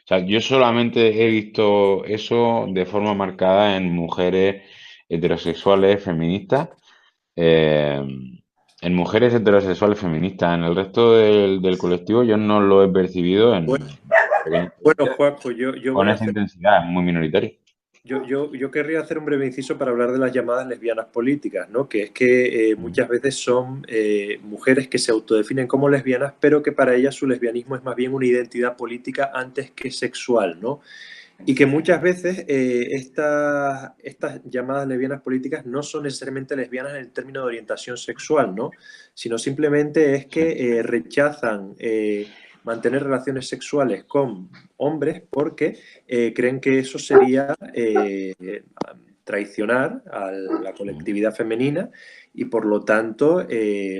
B: o sea, yo solamente he visto eso de forma marcada en mujeres heterosexuales feministas. En mujeres heterosexuales feministas. En el resto del colectivo yo no lo he percibido
D: Bueno, Juanjo,
B: con esa intensidad, es muy minoritario.
D: Yo querría hacer un breve inciso para hablar de las llamadas lesbianas políticas, ¿no? Que es que muchas veces son mujeres que se autodefinen como lesbianas, pero que para ellas su lesbianismo es más bien una identidad política antes que sexual, ¿no? Y que muchas veces estas llamadas lesbianas políticas no son necesariamente lesbianas en el término de orientación sexual, ¿no? Sino simplemente es que rechazan mantener relaciones sexuales con hombres porque creen que eso sería traicionar a la colectividad femenina y por lo tanto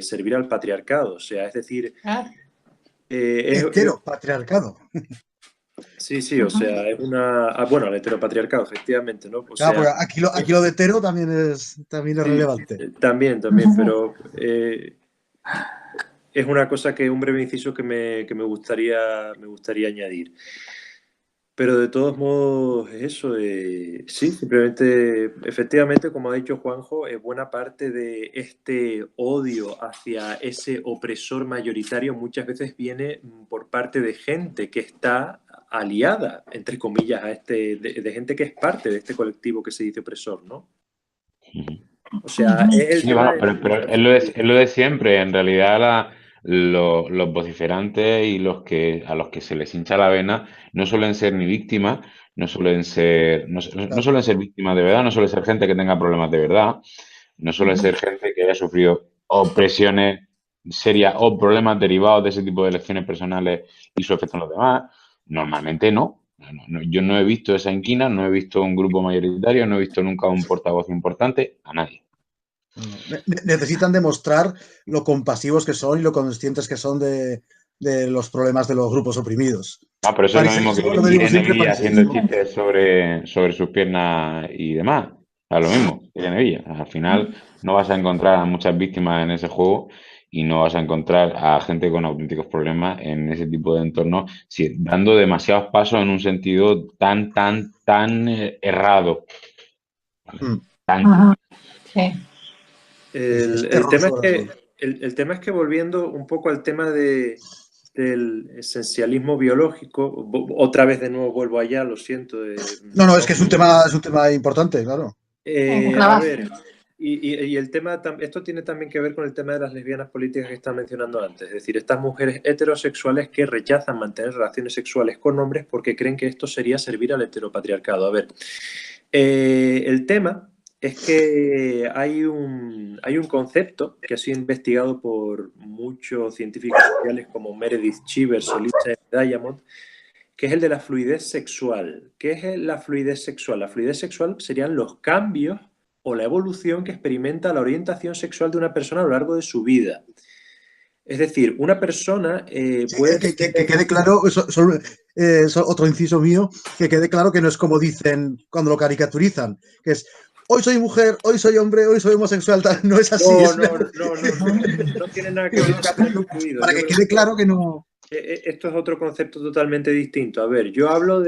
D: servir al patriarcado. O sea, es decir...
A: heteropatriarcado.
D: Sí, o sea, es una... bueno, el heteropatriarcado, efectivamente, ¿no? O
A: claro,
D: sea,
A: aquí lo de hetero también es relevante.
D: También, pero es una cosa que un breve inciso que me gustaría añadir. Pero de todos modos, eso, sí, simplemente, efectivamente, como ha dicho Juanjo, buena parte de este odio hacia ese opresor mayoritario muchas veces viene por parte de gente que está aliada, entre comillas, a de gente que es parte de este colectivo que se dice opresor, ¿no? O sea, es el
B: Sí,
D: tema
B: bueno, pero es lo de siempre. En realidad, los vociferantes y a los que se les hincha la vena no suelen ser ni víctimas, no suelen ser víctimas de verdad, no suelen ser gente que tenga problemas de verdad, no suelen ser gente que haya sufrido opresiones serias o problemas derivados de ese tipo de elecciones personales y su efecto en los demás. Normalmente no. Yo no he visto esa inquina, no he visto un grupo mayoritario, no he visto nunca un portavoz importante, a nadie.
A: Necesitan demostrar lo compasivos que son y lo conscientes que son de los problemas de los grupos oprimidos.
B: No, pero eso es lo mismo que Irene Villa haciendo chistes sobre sus piernas y demás. Es lo mismo, Irene Villa. Al final no vas a encontrar a muchas víctimas en ese juego y no vas a encontrar a gente con auténticos problemas en ese tipo de entornos, dando demasiados pasos en un sentido tan errado.
C: Sí.
D: El tema es que volviendo un poco al tema del esencialismo biológico, otra vez de nuevo vuelvo allá, lo siento.
A: No, es que es un tema importante, claro.
D: A ver, y el tema, esto tiene también que ver con el tema de las lesbianas políticas que estaba mencionando antes, es decir, estas mujeres heterosexuales que rechazan mantener relaciones sexuales con hombres porque creen que esto sería servir al heteropatriarcado. A ver, el tema es que hay un concepto que ha sido investigado por muchos científicos sociales como Meredith Chivers o Lisa Diamond, que es el de la fluidez sexual. ¿Qué es la fluidez sexual? La fluidez sexual serían los cambios o la evolución que experimenta la orientación sexual de una persona a lo largo de su vida. Es decir, una persona puede...
A: Que quede claro, otro inciso mío, que quede claro que no es como dicen cuando lo caricaturizan, que es hoy soy mujer, hoy soy hombre, hoy soy homosexual, tal. No es así.
D: No tiene nada que ver con fluido.
A: Para que quede claro que no...
D: Esto es otro concepto totalmente distinto. A ver, yo hablo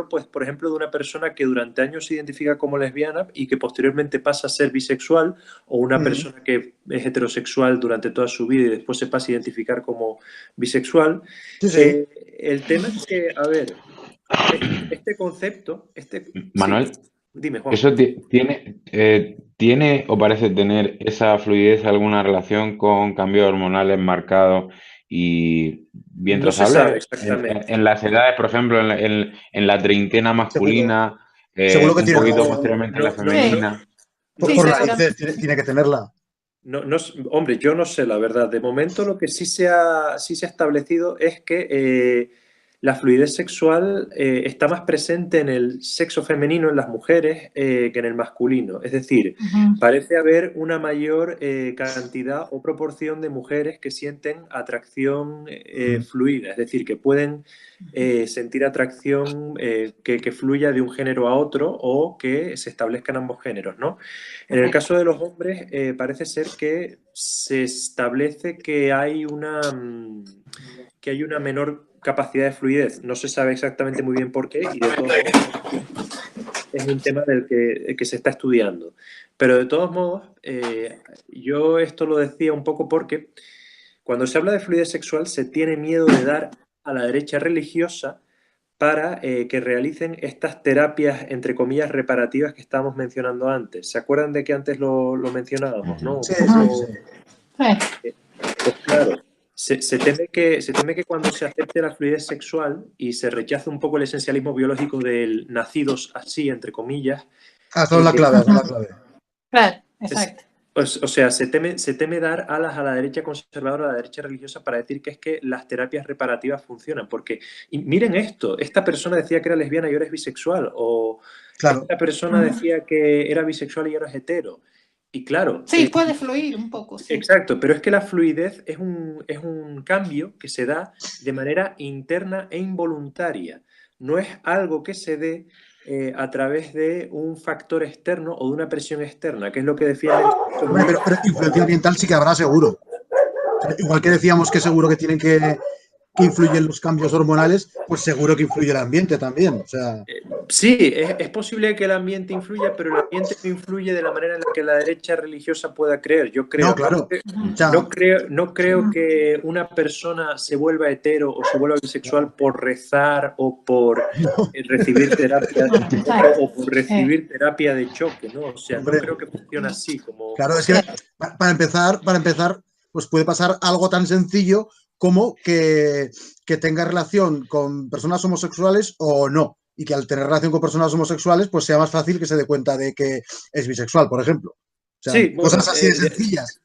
D: pues, por ejemplo, de una persona que durante años se identifica como lesbiana y que posteriormente pasa a ser bisexual, o una persona que es heterosexual durante toda su vida y después se pasa a identificar como bisexual.
A: Sí.
D: El tema es que, a ver, este concepto...
B: Manuel,
D: sí. Dime, Juan.
B: ¿Eso tiene o parece tener esa fluidez alguna relación con cambios hormonales marcados y bien
D: No se sabe
B: trazables?
D: exactamente.
B: En las edades, por ejemplo, en la treintena masculina,
A: seguro que
B: un
A: tiene
B: poquito posteriormente en la femenina.
A: Por raíces tiene que tenerla.
D: Hombre, yo no sé la verdad. De momento lo que sí se ha establecido es que la fluidez sexual está más presente en el sexo femenino, en las mujeres, que en el masculino. Es decir, parece haber una mayor cantidad o proporción de mujeres que sienten atracción fluida, es decir, que pueden sentir atracción que fluya de un género a otro o que se establezcan ambos géneros, ¿no? En el caso de los hombres, parece ser que se establece que hay una menor capacidad de fluidez. No se sabe exactamente muy bien por qué y de todos modos es un tema del que se está estudiando. Pero de todos modos, yo esto lo decía un poco porque cuando se habla de fluidez sexual se tiene miedo de dar a la derecha religiosa para que realicen estas terapias, entre comillas, reparativas que estábamos mencionando antes. ¿Se acuerdan de que antes lo mencionábamos, no?
A: Sí.
D: Pues claro, se teme que cuando se acepte la fluidez sexual y se rechace un poco el esencialismo biológico del nacidos así, entre comillas...
A: Eso es la clave,
C: Claro, exacto.
D: Pues, o sea, se teme dar alas a la derecha conservadora, a la derecha religiosa, para decir que es que las terapias reparativas funcionan. Porque, y miren esto, esta persona decía que era lesbiana y ahora es bisexual, o esta persona decía que era bisexual y ahora es hetero. Y claro...
C: Sí, puede fluir un poco, sí.
D: Exacto, pero es que la fluidez es un cambio que se da de manera interna e involuntaria. No es algo que se dé a través de un factor externo o de una presión externa, que es lo que decía...
A: Pero influencia ambiental sí que habrá seguro. Igual que decíamos que seguro que tienen que influyen los cambios hormonales, pues seguro que influye el ambiente también. O sea...
D: Sí, es posible que el ambiente influya, pero el ambiente no influye de la manera en la que la derecha religiosa pueda creer. Yo creo,
A: No, claro.
D: no creo que una persona se vuelva hetero o se vuelva bisexual por rezar o por recibir terapia o por recibir terapia de choque, ¿no? O sea, no creo que funcione así como.
A: Claro, es que para empezar, pues puede pasar algo tan sencillo como que tenga relación con personas homosexuales o no. Y que al tener relación con personas homosexuales, pues sea más fácil que se dé cuenta de que es bisexual, por ejemplo. O sea,
D: sí, bueno,
A: cosas así de sencillas.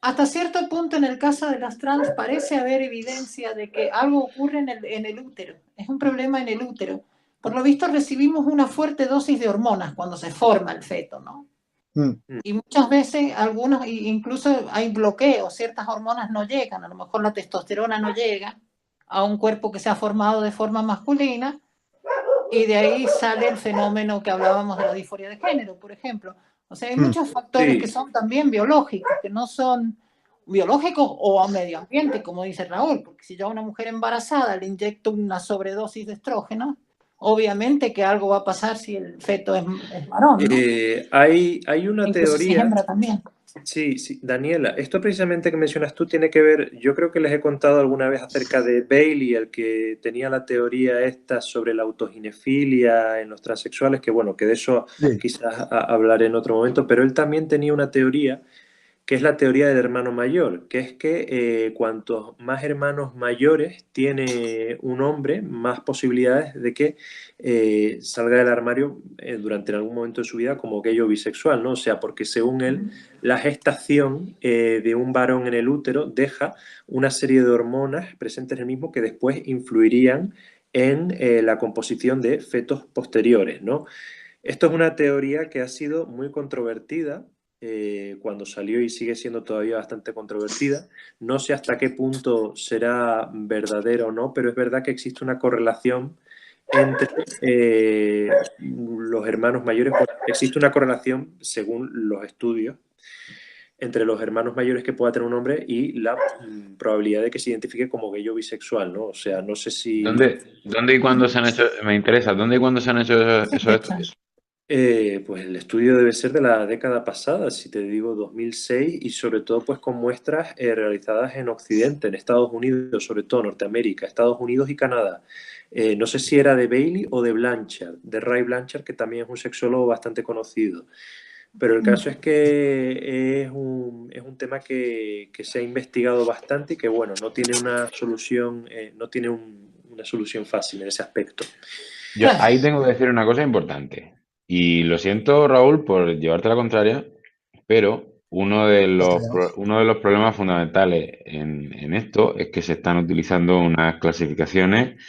C: Hasta cierto punto, en el caso de las trans, parece haber evidencia de que algo ocurre en el útero. Es un problema en el útero. Por lo visto, recibimos una fuerte dosis de hormonas cuando se forma el feto, ¿no? Y muchas veces, incluso hay bloqueos, ciertas hormonas no llegan, a lo mejor la testosterona no llega a un cuerpo que se ha formado de forma masculina, y de ahí sale el fenómeno que hablábamos de la disforia de género, por ejemplo. O sea, hay muchos factores que son también biológicos, que no son biológicos o a medio ambiente, como dice Raúl, porque si yo a una mujer embarazada le inyecto una sobredosis de estrógeno, obviamente que algo va a pasar si el feto es varón, ¿no?
D: Hay una
C: incluso
D: teoría.
C: Si es hembra también.
D: Sí, Daniela, esto precisamente que mencionas tú tiene que ver, yo creo que les he contado alguna vez acerca de Bailey, el que tenía la teoría esta sobre la autoginefilia en los transexuales, que bueno, que de eso quizás hablaré en otro momento, pero él también tenía una teoría que es la teoría del hermano mayor, que es que cuantos más hermanos mayores tiene un hombre, más posibilidades de que salga del armario durante algún momento de su vida como gay o bisexual, ¿no? O sea, porque según él, la gestación de un varón en el útero deja una serie de hormonas presentes en el mismo que después influirían en la composición de fetos posteriores, ¿no? Esto es una teoría que ha sido muy controvertida cuando salió y sigue siendo todavía bastante controvertida. No sé hasta qué punto será verdadero o no, pero es verdad que existe una correlación entre los hermanos mayores. Existe una correlación, según los estudios, entre los hermanos mayores que pueda tener un hombre y la probabilidad de que se identifique como gay o bisexual, ¿no? O sea, no sé si...
B: ¿Dónde y cuándo se han hecho? Me interesa, ¿dónde y cuándo se han hecho esos estudios?
D: Pues el estudio debe ser de la década pasada, si te digo 2006, y sobre todo pues con muestras realizadas en Occidente, en Estados Unidos, sobre todo Norteamérica, Estados Unidos y Canadá. No sé si era de Bailey o de Blanchard, de Ray Blanchard, que también es un sexólogo bastante conocido. Pero el caso es que es un tema que se ha investigado bastante y que, bueno, no tiene una solución, una solución fácil en ese aspecto.
B: Yo ahí tengo que decir una cosa importante. Y lo siento, Raúl, por llevarte la contraria, pero uno de los problemas fundamentales en esto es que se están utilizando unas clasificaciones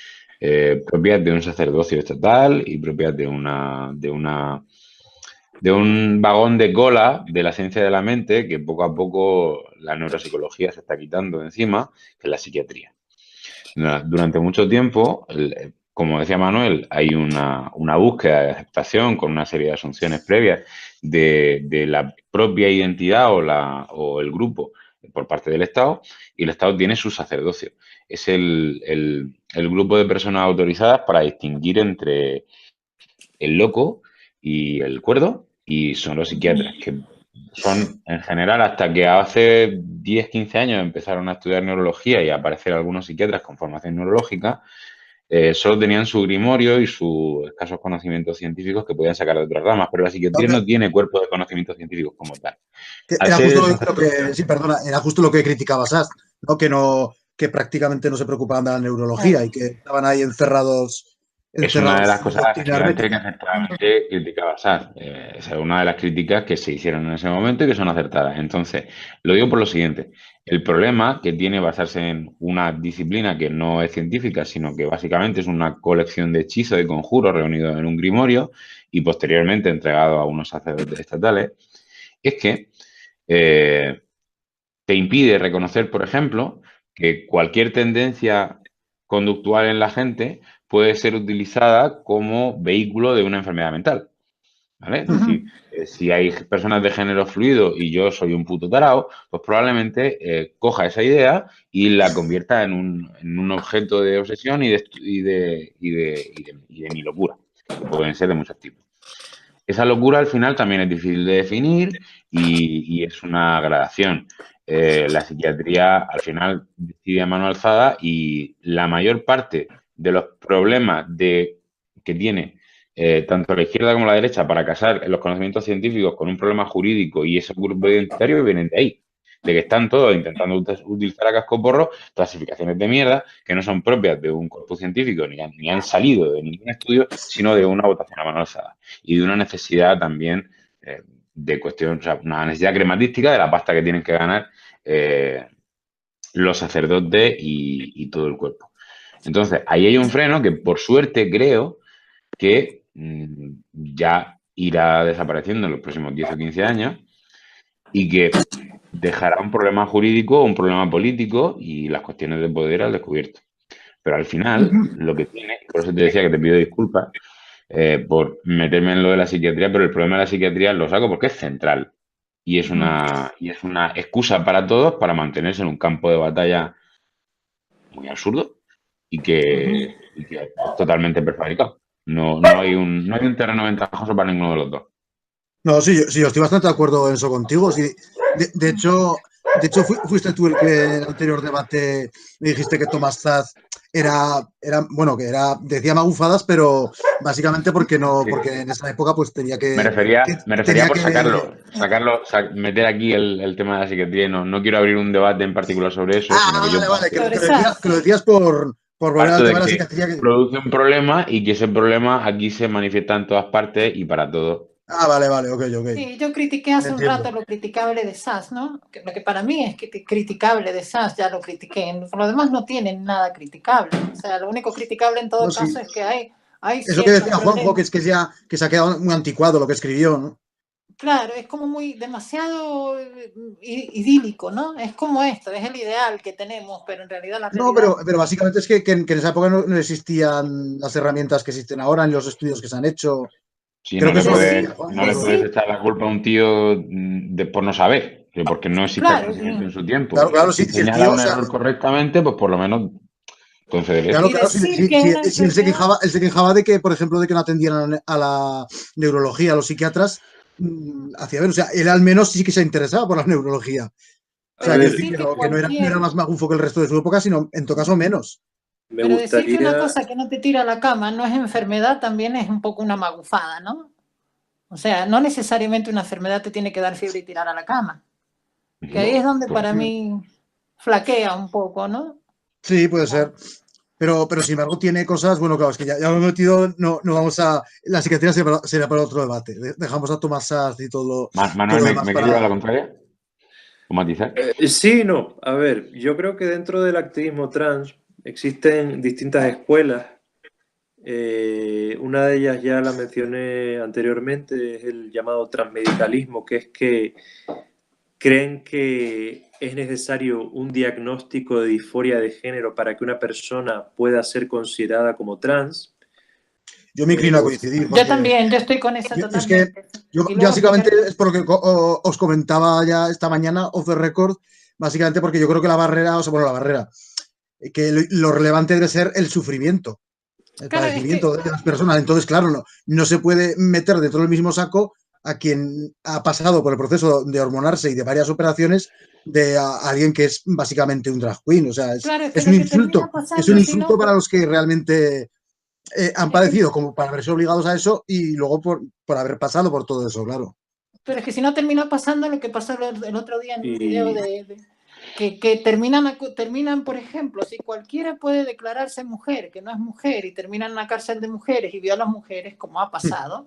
B: propias de un sacerdocio estatal y propias de un vagón de cola de la ciencia de la mente que poco a poco la neuropsicología se está quitando de encima, que es la psiquiatría. Durante mucho tiempo, como decía Manuel, hay una búsqueda de aceptación con una serie de asunciones previas de la propia identidad o el grupo por parte del Estado, y el Estado tiene su sacerdocio. Es el grupo de personas autorizadas para distinguir entre el loco y el cuerdo, y son los psiquiatras, que son, en general, hasta que hace 10, 15 años empezaron a estudiar neurología y a aparecer algunos psiquiatras con formación neurológica, solo tenían su grimorio y sus escasos conocimientos científicos que podían sacar de otras ramas, pero la psiquiatría no tiene cuerpo de conocimientos científicos como tal.
A: Era justo lo que criticaba Sass, ¿no? Que prácticamente no se preocupaban de la neurología y que estaban ahí encerrados.
B: Es una de las cosas efectivamente que acertadamente criticaba Sass. Es una de las críticas que se hicieron en ese momento y que son acertadas. Entonces, lo digo por lo siguiente. El problema que tiene basarse en una disciplina que no es científica, sino que básicamente es una colección de hechizos y conjuros reunidos en un grimorio y posteriormente entregado a unos sacerdotes estatales, es que te impide reconocer, por ejemplo, que cualquier tendencia conductual en la gente puede ser utilizada como vehículo de una enfermedad mental. ¿vale? Es decir, si hay personas de género fluido y yo soy un puto tarao, pues probablemente coja esa idea y la convierta en un objeto de obsesión y de mi locura, que pueden ser de muchos tipos. Esa locura al final también es difícil de definir y es una gradación. La psiquiatría al final decide a mano alzada y la mayor parte de los problemas que tiene tanto la izquierda como la derecha para casar los conocimientos científicos con un problema jurídico y ese grupo identitario vienen de ahí, de que están todos intentando utilizar a cascoporro clasificaciones de mierda que no son propias de un corpus científico ni han salido de ningún estudio, sino de una votación a mano alzada y de una necesidad también de cuestión, o sea, una necesidad crematística de la pasta que tienen que ganar los sacerdotes y todo el cuerpo. Entonces, ahí hay un freno que por suerte creo que ya irá desapareciendo en los próximos 10 o 15 años y que dejará un problema jurídico, un problema político y las cuestiones de poder al descubierto. Pero al final, lo que tiene, por eso te decía que te pido disculpas por meterme en lo de la psiquiatría, pero el problema de la psiquiatría lo saco porque es central y es una excusa para todos para mantenerse en un campo de batalla muy absurdo y que es totalmente prefabricado. No hay un terreno ventajoso para ninguno de los dos.
A: No, sí, yo estoy bastante de acuerdo en eso contigo. Sí, de hecho, fuiste tú el que en el anterior debate me dijiste que Thomas Szasz decía magufadas, pero básicamente porque en esa época pues tenía que...
B: Me refería por sacarlo, meter aquí el tema de la psiquiatría. No quiero abrir un debate en particular sobre eso, sino
A: que lo decías por volver al tema de la psiquiatría.
B: Produce un problema y que ese problema aquí se manifiesta en todas partes y para todos.
A: Vale, ok.
C: Sí, yo critiqué hace un rato lo criticable de Szasz, ¿no? Lo que para mí es criticable de Szasz, ya lo critiqué. Por lo demás no tienen nada criticable. O sea, lo único criticable en todo caso es que hay
A: eso que decía Juanjo, que es que se ha quedado muy anticuado lo que escribió, ¿no?
C: Claro, es como demasiado idílico, ¿no? Es como esto, es el ideal que tenemos, pero en realidad la realidad...
A: No, pero básicamente es que en esa época no existían las herramientas que existen ahora, ni los estudios que se han hecho.
B: Sí, no le puedes echar la culpa a un tío por no saber, porque no existe conocimiento en su tiempo.
A: Claro,
B: si señala un error correctamente, pues por lo menos concederé.
A: Claro, él se quejaba de que, por ejemplo, de que no atendieran a la neurología, a los psiquiatras, hacía ver, o sea, él al menos sí que se interesaba por la neurología. O sea, que no era más magufo que el resto de su época, sino en todo caso menos.
C: Pero decir que una cosa que no te tira a la cama no es enfermedad también es un poco una magufada, ¿no? O sea, no necesariamente una enfermedad te tiene que dar fiebre y tirar a la cama. Que ahí es donde para mí flaquea un poco, ¿no?
A: Sí, puede ser. Pero sin embargo tiene cosas, bueno, claro, es que ya lo hemos metido, no vamos a... La psiquiatría será para otro debate. Dejamos a Thomas Szasz y todo lo...
B: Manuel, ¿me quería a la contraria? ¿O matizar?
D: Sí, no. A ver, yo creo que dentro del activismo trans existen distintas escuelas. Una de ellas ya la mencioné anteriormente, es el llamado transmedicalismo, que es que creen que es necesario un diagnóstico de disforia de género para que una persona pueda ser considerada como trans.
A: Yo me inclino a coincidir.
C: Yo también, yo estoy con esa totalmente.
A: Es que yo básicamente es porque os comentaba ya esta mañana, off the record, básicamente porque yo creo que la barrera, que lo relevante debe ser el sufrimiento, el padecimiento de las personas. Entonces, claro, no se puede meter dentro del mismo saco a quien ha pasado por el proceso de hormonarse y de varias operaciones de alguien que es básicamente un drag queen. O sea, es un insulto. Es un insulto para los que realmente han padecido, como para verse obligados a eso y luego por haber pasado por todo eso, claro.
C: Pero es que si no termina pasando lo que pasó el otro día en un video que terminan, por ejemplo, si cualquiera puede declararse mujer, que no es mujer, y termina en una cárcel de mujeres y viola a las mujeres, como ha pasado,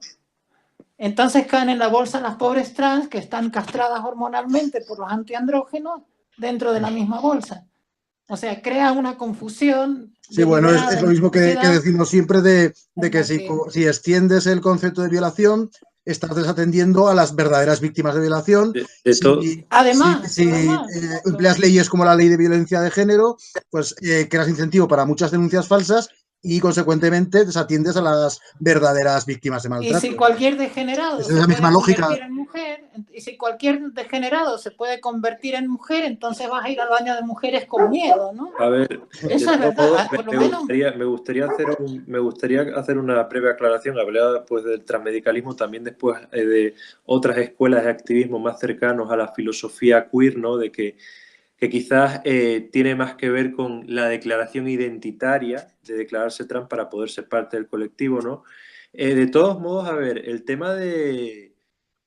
C: entonces caen en la bolsa las pobres trans que están castradas hormonalmente por los antiandrógenos dentro de la misma bolsa. O sea, crea una confusión.
A: Sí, bueno, es lo mismo que decimos siempre de que si extiendes el concepto de violación, estás desatendiendo a las verdaderas víctimas de violación.
C: Además,
A: empleas leyes como la ley de violencia de género, pues creas incentivo para muchas denuncias falsas y consecuentemente desatiendes a las verdaderas víctimas de maltrato.
C: Y si cualquier degenerado
A: es la misma lógica.
C: En mujer, y si cualquier degenerado se puede convertir en mujer, entonces vas a ir al baño de mujeres con miedo, ¿no?
D: A ver,
C: eso es verdad.
D: Me gustaría hacer una breve aclaración. Hablé pues del transmedicalismo, también después de otras escuelas de activismo más cercanos a la filosofía queer, ¿no? De que quizás tiene más que ver con la declaración identitaria de declararse trans para poder ser parte del colectivo, ¿no? De todos modos, a ver, el tema de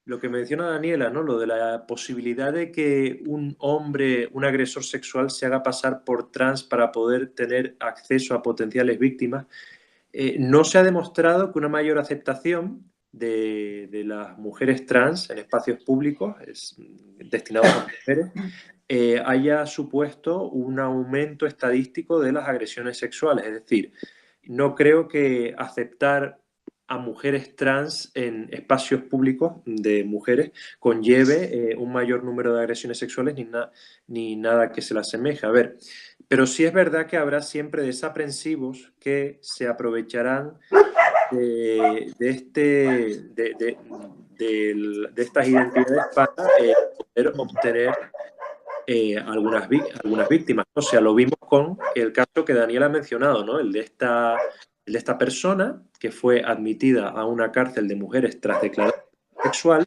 D: lo que menciona Daniela, ¿no? Lo de la posibilidad de que un hombre, un agresor sexual, se haga pasar por trans para poder tener acceso a potenciales víctimas. No se ha demostrado que una mayor aceptación de las mujeres trans en espacios públicos destinados a mujeres haya supuesto un aumento estadístico de las agresiones sexuales. Es decir, no creo que aceptar a mujeres trans en espacios públicos de mujeres conlleve un mayor número de agresiones sexuales ni nada que se le asemeje. A ver, pero sí es verdad que habrá siempre desaprensivos que se aprovecharán de estas identidades para poder obtener algunas víctimas. O sea, lo vimos con el caso que Daniel ha mencionado, ¿no? El de esta persona que fue admitida a una cárcel de mujeres tras declarar sexual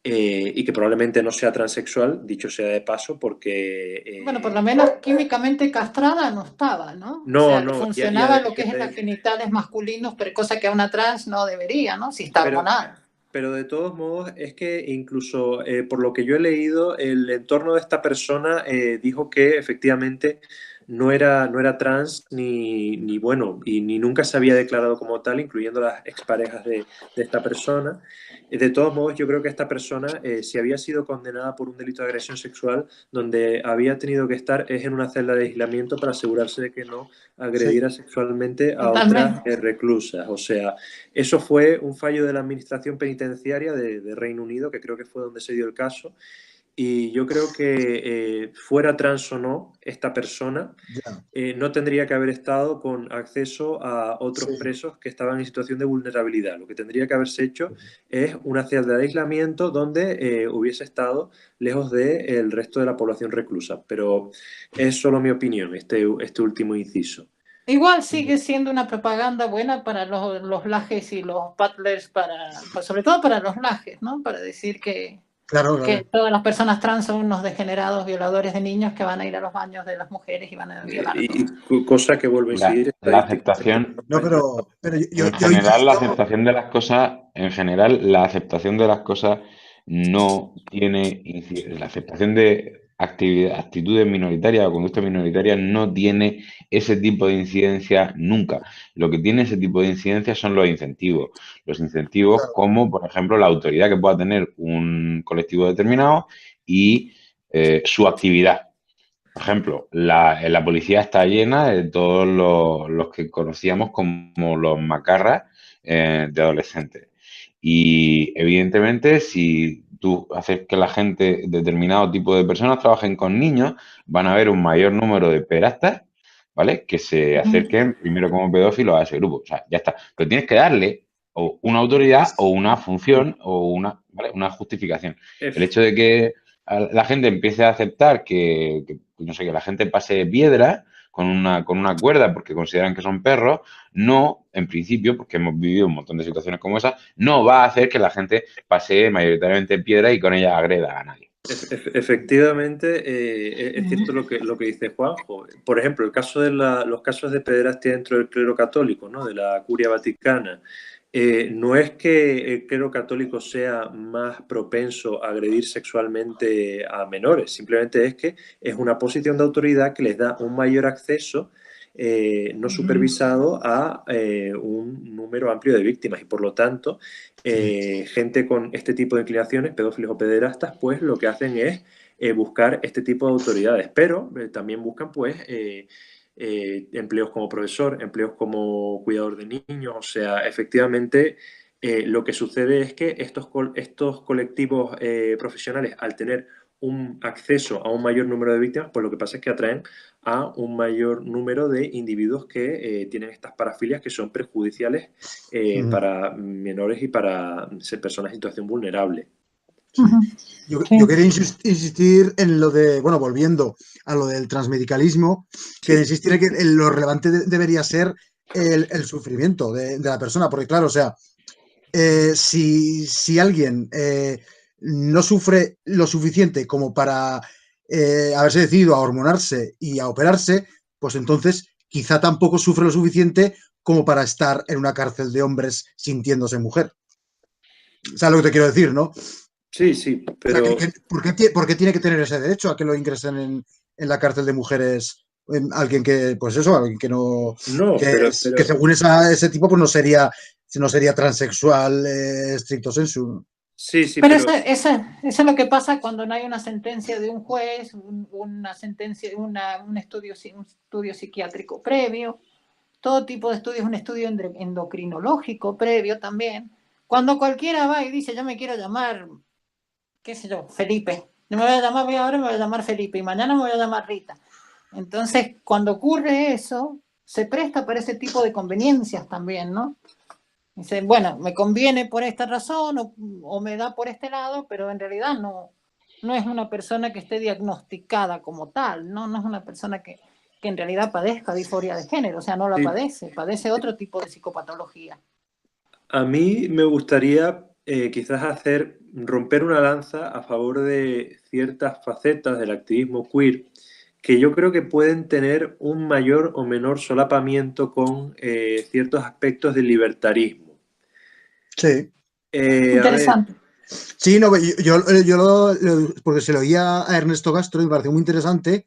D: y que probablemente no sea transexual, dicho sea de paso, porque...
C: bueno, por lo menos químicamente castrada no estaba, ¿no?
D: No,
C: o sea,
D: no.
C: funcionaba lo que es en los genitales masculinos, pero cosa que a una trans no debería, ¿no? Si está hormonal.
D: Pero de todos modos, es que incluso por lo que yo he leído, el entorno de esta persona dijo que efectivamente no era trans ni bueno, y ni nunca se había declarado como tal, incluyendo las exparejas de esta persona. De todos modos, yo creo que esta persona, si había sido condenada por un delito de agresión sexual, donde había tenido que estar es en una celda de aislamiento para asegurarse de que no agrediera sexualmente a otras reclusas. O sea, eso fue un fallo de la Administración Penitenciaria de Reino Unido, que creo que fue donde se dio el caso. Y yo creo que fuera trans o no, esta persona no tendría que haber estado con acceso a otros presos que estaban en situación de vulnerabilidad. Lo que tendría que haberse hecho es una celda de aislamiento donde hubiese estado lejos del resto de la población reclusa. Pero es solo mi opinión, este último inciso.
C: Igual sigue siendo una propaganda buena para los lajes y los butlers, sobre todo para los lajes, ¿no? Para decir que todas las personas trans son unos degenerados violadores de niños que van a ir a los baños de las mujeres y van a violar.
D: Cosa que vuelvo a incidir.
B: La aceptación.
A: No, pero
B: en general, la aceptación de las cosas, no tiene. La aceptación de actitudes minoritarias o conductas minoritarias no tiene ese tipo de incidencia nunca. Lo que tiene ese tipo de incidencia son los incentivos. Los incentivos como, por ejemplo, la autoridad que pueda tener un colectivo determinado y su actividad. Por ejemplo, la policía está llena de todos los que conocíamos como los macarras de adolescentes. Y evidentemente, si tú haces que la gente, determinado tipo de personas, trabajen con niños, van a haber un mayor número de pederastas, ¿vale? Que se acerquen primero como pedófilos a ese grupo. O sea, ya está. Pero tienes que darle o una autoridad o una función o una justificación. El hecho de que la gente empiece a aceptar que la gente pase piedra con una cuerda porque consideran que son perros, no, en principio, porque hemos vivido un montón de situaciones como esa, no va a hacer que la gente pase mayoritariamente piedra y con ella agreda a nadie.
D: Efectivamente, es cierto lo que dice Juanjo. Por ejemplo, los casos de pederastia dentro del clero católico, ¿no? De la Curia Vaticana. No es que el clero católico sea más propenso a agredir sexualmente a menores, simplemente es que es una posición de autoridad que les da un mayor acceso no supervisado a un número amplio de víctimas y por lo tanto gente con este tipo de inclinaciones, pedófilos o pederastas, pues lo que hacen es buscar este tipo de autoridades, pero también buscan pues empleos como profesor, empleos como cuidador de niños, o sea, efectivamente lo que sucede es que estos colectivos profesionales, al tener un acceso a un mayor número de víctimas, pues lo que pasa es que atraen a un mayor número de individuos que tienen estas parafilias que son perjudiciales para menores y para personas en situación vulnerable.
A: Yo quería insistir en lo de, bueno, volviendo a lo del transmedicalismo, que insistir en que lo relevante debería ser el sufrimiento de la persona, porque claro, o sea, si alguien no sufre lo suficiente como para haberse decidido a hormonarse y a operarse, pues entonces quizá tampoco sufre lo suficiente como para estar en una cárcel de hombres sintiéndose mujer. ¿Sabes lo que te quiero decir, no?
D: Sí, sí, pero...
A: O sea, ¿por qué tiene que tener ese derecho a que lo ingresen en la cárcel de mujeres alguien que, pues eso, alguien que no...
D: No,
A: que según ese tipo, pues no sería transexual estricto sensu.
C: Sí, sí, pero eso es lo que pasa cuando no hay una sentencia de un juez, una sentencia, un estudio psiquiátrico previo, todo tipo de estudios, un estudio endocrinológico previo también. Cuando cualquiera va y dice, yo me quiero llamar, qué sé yo, Felipe, no me voy a llamar, ahora me voy a llamar Felipe y mañana me voy a llamar Rita. Entonces, cuando ocurre eso, se presta para ese tipo de conveniencias también, ¿no? Dice, bueno, me conviene por esta razón o me da por este lado, pero en realidad no es una persona que esté diagnosticada como tal, no es una persona que en realidad padezca disforia de género, o sea, no la padece otro tipo de psicopatología.
D: A mí me gustaría quizás romper una lanza a favor de ciertas facetas del activismo queer que yo creo que pueden tener un mayor o menor solapamiento con ciertos aspectos del libertarismo.
A: Sí.
C: Interesante.
A: Sí, no, yo porque se lo oía a Ernesto Castro y me pareció muy interesante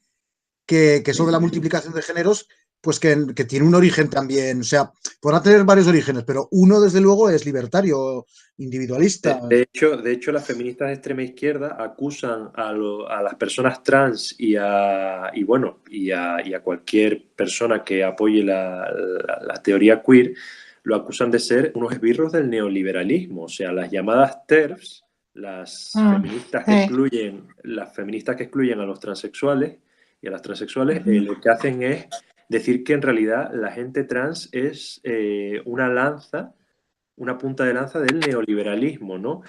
A: que eso de la multiplicación de géneros, pues que tiene un origen también, o sea, podrá tener varios orígenes, pero uno desde luego es libertario, individualista.
D: De hecho, las feministas de extrema izquierda acusan a las personas trans y a cualquier persona que apoye la teoría queer, lo acusan de ser unos esbirros del neoliberalismo, o sea, las llamadas TERFs, las feministas que excluyen a los transexuales y a las transexuales, lo que hacen es decir que en realidad la gente trans es una punta de lanza del neoliberalismo, ¿no?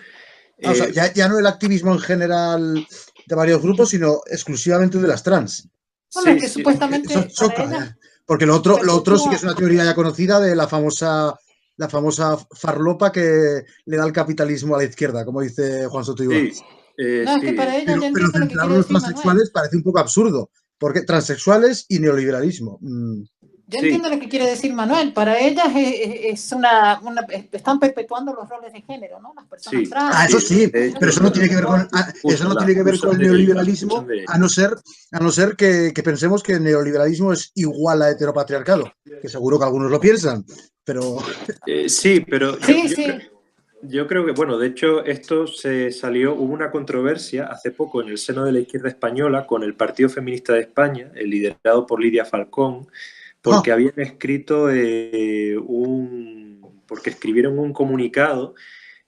A: O sea, ya no el activismo en general de varios grupos, sino exclusivamente de las trans.
C: Bueno, que supuestamente
A: eso choca, porque lo otro sí que es una teoría ya conocida de la famosa farlopa que le da el capitalismo a la izquierda, como dice Juan Soto Ibarra.
C: Es que para ella
A: pero centrarlo en los transexuales parece un poco absurdo, porque transexuales y neoliberalismo.
C: Yo entiendo lo que quiere decir Manuel. Para ellas están perpetuando los roles de género, ¿no? Las personas trans.
A: Eso sí, pero eso no tiene que ver con el neoliberalismo, a no ser que pensemos que el neoliberalismo es igual a heteropatriarcado, que seguro que algunos lo piensan, pero...
D: Yo creo que, bueno, de hecho esto hubo una controversia hace poco en el seno de la izquierda española con el Partido Feminista de España, liderado por Lidia Falcón, porque habían escrito porque escribieron un comunicado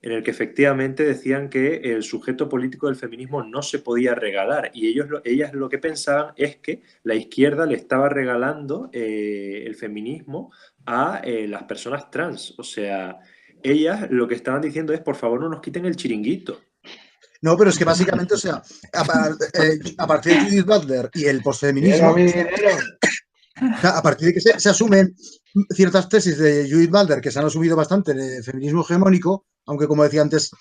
D: en el que efectivamente decían que el sujeto político del feminismo no se podía regalar y ellas lo que pensaban es que la izquierda le estaba regalando el feminismo a las personas trans, o sea, ellas lo que estaban diciendo es por favor no nos quiten el chiringuito.
A: No, pero es que básicamente, o sea, a partir de Judith Butler y el posfeminismo, a partir de que se asumen ciertas tesis de Judith Butler que se han asumido bastante de feminismo hegemónico, aunque como decía antes,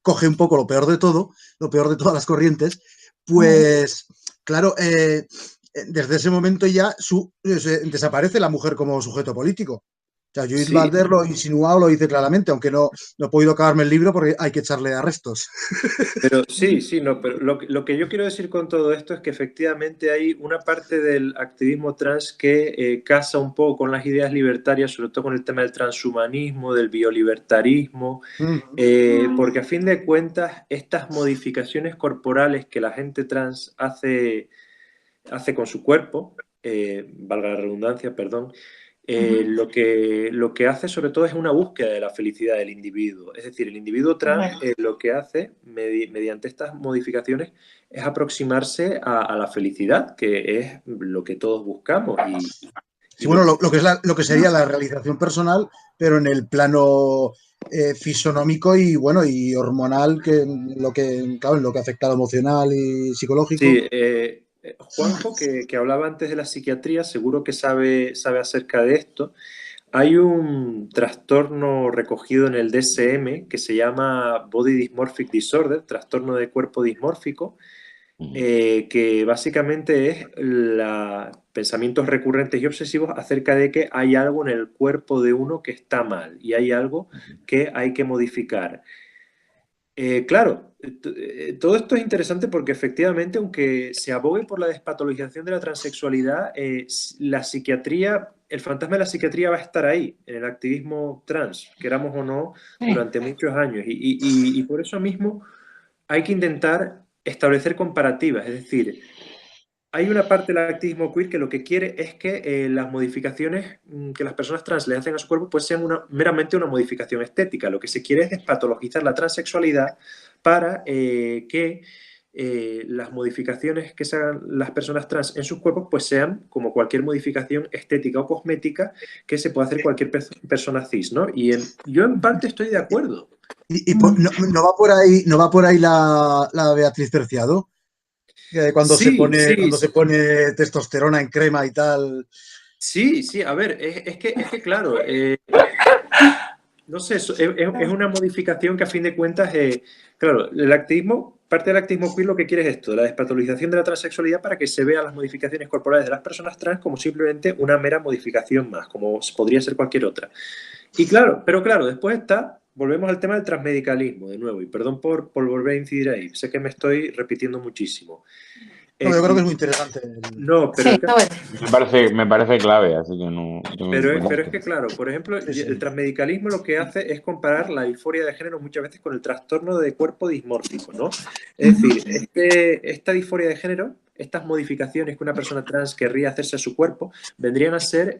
A: coge un poco lo peor de todo, lo peor de todas las corrientes, pues claro, desde ese momento ya desaparece la mujer como sujeto político. O sea, Judith Butler lo insinuado, lo dice claramente, aunque no he podido acabarme el libro porque hay que echarle arrestos.
D: Pero pero lo que yo quiero decir con todo esto es que efectivamente hay una parte del activismo trans que casa un poco con las ideas libertarias, sobre todo con el tema del transhumanismo, del biolibertarismo, porque a fin de cuentas estas modificaciones corporales que la gente trans hace con su cuerpo, valga la redundancia, perdón, lo que hace sobre todo es una búsqueda de la felicidad del individuo. Es decir, el individuo trans lo que hace mediante estas modificaciones es aproximarse a la felicidad, que es lo que todos buscamos.
A: Sí, bueno, lo que sería la realización personal, pero en el plano fisonómico y bueno, y hormonal, claro, en lo que afecta a lo emocional y psicológico.
D: Sí, Juanjo, que hablaba antes de la psiquiatría, seguro que sabe acerca de esto. Hay un trastorno recogido en el DSM que se llama Body Dysmorphic Disorder, trastorno de cuerpo dismórfico, que básicamente es pensamientos recurrentes y obsesivos acerca de que hay algo en el cuerpo de uno que está mal y hay algo que hay que modificar. Claro, todo esto es interesante porque efectivamente, aunque se abogue por la despatologización de la transexualidad, la psiquiatría, el fantasma de la psiquiatría va a estar ahí, en el activismo trans, queramos o no, durante muchos años. Y por eso mismo hay que intentar establecer comparativas, es decir, hay una parte del activismo queer que lo que quiere es que las modificaciones que las personas trans le hacen a su cuerpo pues sean meramente una modificación estética. Lo que se quiere es despatologizar la transexualidad para que las modificaciones que se hagan las personas trans en sus cuerpos pues sean como cualquier modificación estética o cosmética que se puede hacer cualquier persona cis, ¿no? Yo en parte estoy de acuerdo.
A: ¿Y no va por ahí la Beatriz Terciado? Cuando se pone testosterona en crema y tal.
D: Sí, a ver, es que claro, no sé, es una modificación que a fin de cuentas, claro, parte del activismo queer lo que quiere es esto, la despatologización de la transexualidad para que se vean las modificaciones corporales de las personas trans como simplemente una mera modificación más, como podría ser cualquier otra. Pero claro, después volvemos al tema del transmedicalismo de nuevo, y perdón por volver a incidir ahí, sé que me estoy repitiendo muchísimo.
A: No, yo creo que es muy interesante.
D: No, pero
B: sí, me parece clave, así que no.
D: Pero es que, claro, por ejemplo, el transmedicalismo lo que hace es comparar la disforia de género muchas veces con el trastorno de cuerpo dismórfico, ¿no? Es decir, esta disforia de género, estas modificaciones que una persona trans querría hacerse a su cuerpo, vendrían a ser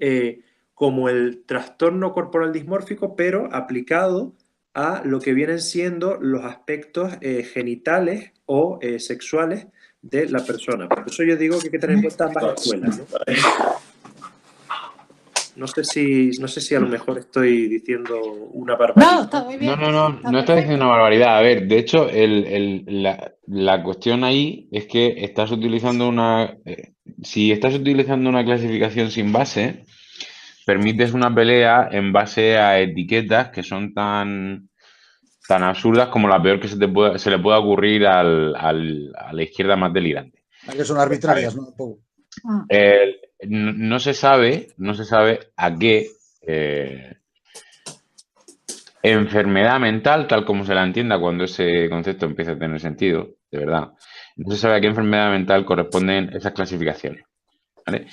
D: como el trastorno corporal dismórfico, pero aplicado a lo que vienen siendo los aspectos genitales o sexuales de la persona. Por eso yo digo que hay que tener en cuenta ambas escuelas, ¿no? No sé si a lo mejor estoy diciendo una barbaridad.
C: No, está muy bien.
B: No estás diciendo una barbaridad. A ver, de hecho, la cuestión ahí es que estás utilizando si estás utilizando una clasificación sin base, permites una pelea en base a etiquetas que son tan absurdas como la peor que se le pueda ocurrir a la izquierda más delirante.
A: Que son arbitrarias, ¿no?
B: No se sabe a qué enfermedad mental, tal como se la entienda cuando ese concepto empieza a tener sentido, de verdad. No se sabe a qué enfermedad mental corresponden esas clasificaciones, ¿vale?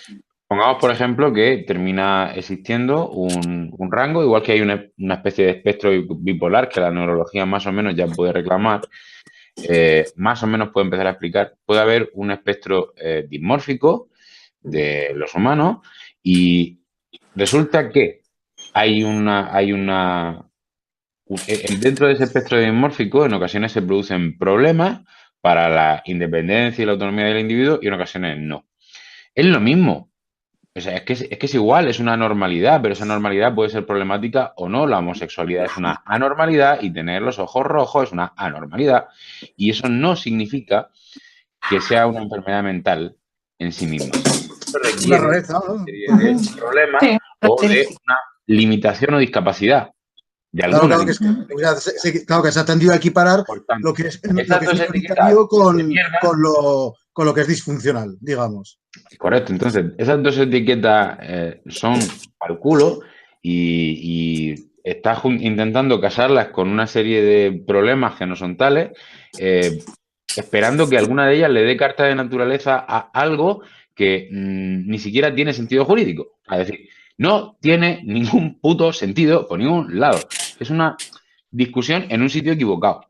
B: Pongamos, por ejemplo, que termina existiendo un rango, igual que hay una especie de espectro bipolar que la neurología más o menos ya puede reclamar, más o menos puede empezar a explicar. Puede haber un espectro dismórfico de los humanos y resulta que dentro de ese espectro dimórfico en ocasiones se producen problemas para la independencia y la autonomía del individuo y en ocasiones no. Es lo mismo. O sea, es que es igual, es una normalidad, pero esa normalidad puede ser problemática o no. La homosexualidad es una anormalidad y tener los ojos rojos es una anormalidad. Y eso no significa que sea una enfermedad mental en sí misma. Eso requiere una serie de problemas o de una limitación o discapacidad.
A: Claro que se ha tendido a equiparar lo que es minoritario con lo que es disfuncional, digamos.
B: Correcto, entonces esas dos etiquetas son al culo y estás intentando casarlas con una serie de problemas que no son tales, esperando que alguna de ellas le dé carta de naturaleza a algo que ni siquiera tiene sentido jurídico. Es decir, no tiene ningún puto sentido por ningún lado. Es una discusión en un sitio equivocado.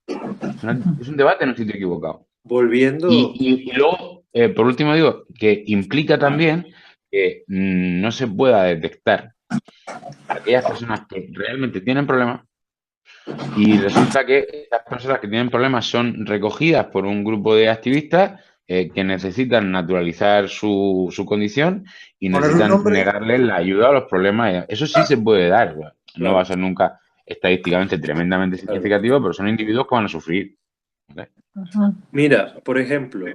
B: Es un debate en un sitio equivocado.
D: Volviendo.
B: Y luego, por último, digo que implica también que no se pueda detectar a aquellas personas que realmente tienen problemas y resulta que estas personas que tienen problemas son recogidas por un grupo de activistas que necesitan naturalizar su condición y necesitan negarles la ayuda a los problemas. Eso sí se puede dar. No va a ser nunca estadísticamente tremendamente significativo, pero son individuos que van a sufrir. ¿Okay?
D: Mira, por ejemplo,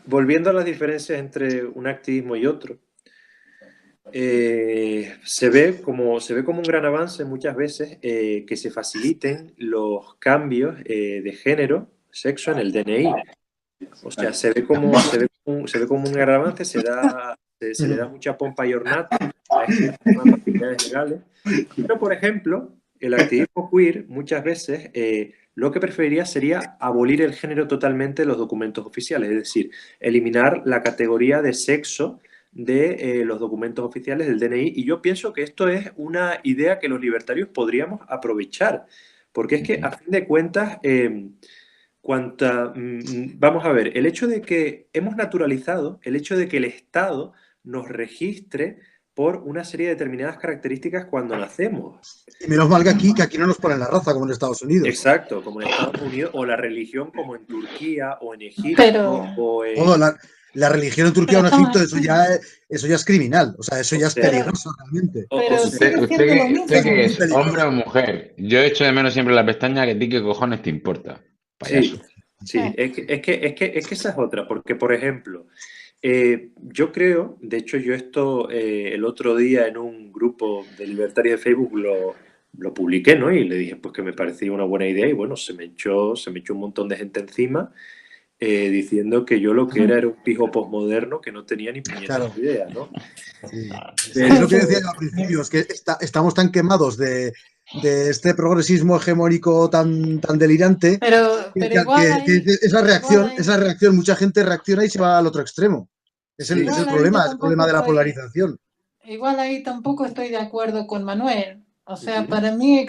D: volviendo a las diferencias entre un activismo y otro, se ve como un gran avance muchas veces que se faciliten los cambios de género, sexo en el DNI. O sea, se ve como un gran avance, se le da mucha pompa y ornato a estas facilidades legales. Pero, por ejemplo, el activismo queer muchas veces lo que preferiría sería abolir el género totalmente de los documentos oficiales, es decir, eliminar la categoría de sexo de los documentos oficiales del DNI. Y yo pienso que esto es una idea que los libertarios podríamos aprovechar, porque es que a fin de cuentas, vamos a ver, el hecho de que hemos naturalizado, el hecho de que el Estado nos registre por una serie de determinadas características cuando nacemos.
A: Y menos mal que aquí no nos ponen la raza como en Estados Unidos.
D: Exacto, como en Estados Unidos, o la religión como en Turquía, o en Egipto, o en...
A: La religión en Turquía o en Egipto, eso ya es criminal. O sea, eso ya es peligroso realmente.
B: ¿Usted qué es, hombre o mujer? Yo echo de menos siempre la pestaña que a ti qué cojones te importa, payaso.
D: Sí, es que esa es otra, porque, por ejemplo, yo creo, de hecho yo esto el otro día en un grupo de libertarios de Facebook lo publiqué, ¿no? Y le dije pues que me parecía una buena idea y bueno, se me echó un montón de gente encima diciendo que yo lo que era un pijo posmoderno que no tenía ni puñetera idea, ¿no?
A: Sí. Es lo que decía al principio, es que estamos tan quemados de este progresismo hegemónico tan delirante que esa reacción, mucha gente reacciona y se va al otro extremo. Es el problema de la polarización.
C: Igual ahí tampoco estoy de acuerdo con Manuel. O sea, para mí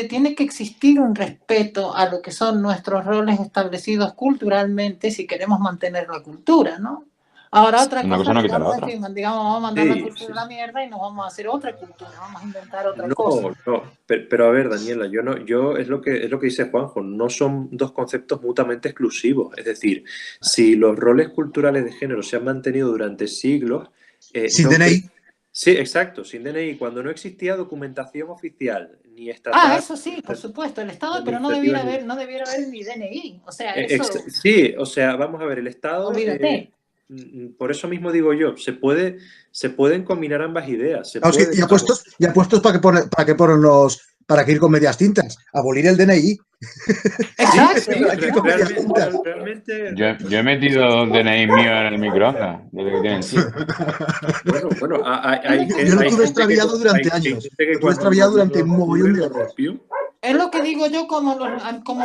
C: tiene que existir un respeto a lo que son nuestros roles establecidos culturalmente si queremos mantener la cultura, ¿no? Ahora otra cosa, digamos, vamos a mandar la cultura a la mierda y nos vamos a hacer otra cultura, vamos a inventar otra cosa.
D: No, pero a ver, Daniela, yo es lo que dice Juanjo, no son dos conceptos mutuamente exclusivos. Es decir, si los roles culturales de género se han mantenido durante siglos...
A: sin DNI.
D: Sí, exacto, sin DNI, cuando no existía documentación oficial ni estatal.
C: Eso sí, por supuesto, el Estado, pero no debiera haber ni DNI. O sea, eso...
D: Sí, o sea, vamos a ver, el Estado...
C: Olvídate.
D: Por eso mismo digo yo, se pueden combinar ambas ideas.
A: Y apuestos para que ir con medias tintas, abolir el DNI.
C: Exacto.
D: Realmente...
B: Yo he metido 2 DNI míos en el microondas, desde que tienen chip.
D: Bueno,
A: yo lo tuve extraviado durante años. Lo tuve extraviado durante un mogollón de años.
C: Es lo que digo yo como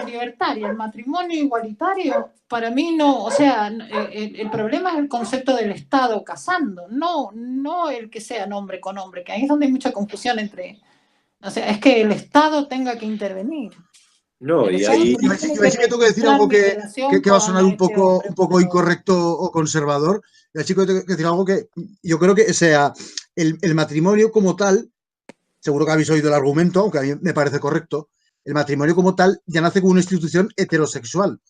C: libertaria, el matrimonio igualitario, para mí no, o sea, el problema es el concepto del Estado casando, no el que sea hombre con hombre, que ahí es donde hay mucha confusión entre, o sea, es que el Estado tenga que intervenir.
D: No, y ahí...
A: Yo sí que tengo que decir algo que va a sonar un poco incorrecto o conservador, y sí que tengo que decir algo que yo creo que, o sea, el matrimonio como tal, seguro que habéis oído el argumento, aunque a mí me parece correcto, el matrimonio como tal ya nace como una institución heterosexual.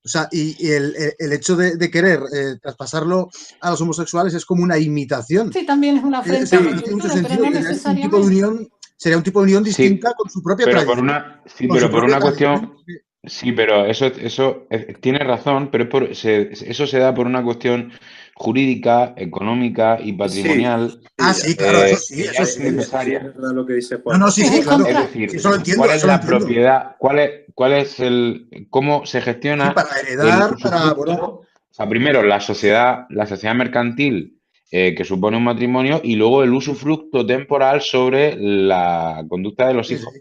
A: O sea, y el hecho de querer traspasarlo a los homosexuales es como una imitación.
C: Sí, también es una frente a la cultura, pero no necesariamente.
A: Sería un tipo de unión distinta con su propia tradición.
B: Pero eso tiene razón, pero eso se da por una cuestión jurídica, económica y patrimonial.
A: Sí, claro, eso
B: es necesaria.
D: Es verdad lo que dice Juan.
A: No, sí, claro.
B: Es decir,
A: eso lo entiendo,
B: ¿cuál es la propiedad? ¿Cómo se gestiona?
A: Sí, para heredar,
B: o sea, primero la sociedad mercantil que supone un matrimonio y luego el usufructo temporal sobre la conducta de los hijos.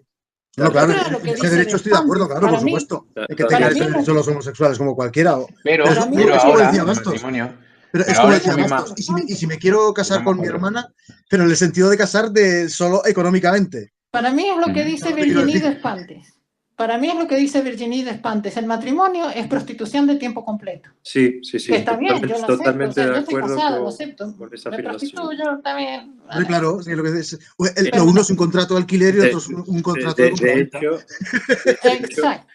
A: No, claro, ese derecho estoy de acuerdo, claro, por supuesto. Que tengan ese derecho los homosexuales como cualquiera.
B: Pero
A: es como decía Bastos. Pero es como decía
B: Bastos.
A: Y si me quiero casar con mi hermana, pero en el sentido de casar solo económicamente.
C: Para mí es lo que dice Virginie Despentes. Para mí es lo que dice Virginie Despentes, el matrimonio es prostitución de tiempo completo.
D: Sí, sí, sí.
C: Que está bien, yo lo acepto.
D: Totalmente
C: O sea,
D: de
C: yo estoy
D: acuerdo
C: casada, lo acepto.
D: con esa
C: Me
D: afirmación.
C: prostituyo también.
A: Vale. Claro, sí, lo que es, lo uno es un contrato de alquiler y otro es un contrato de compraventa.
C: Exacto.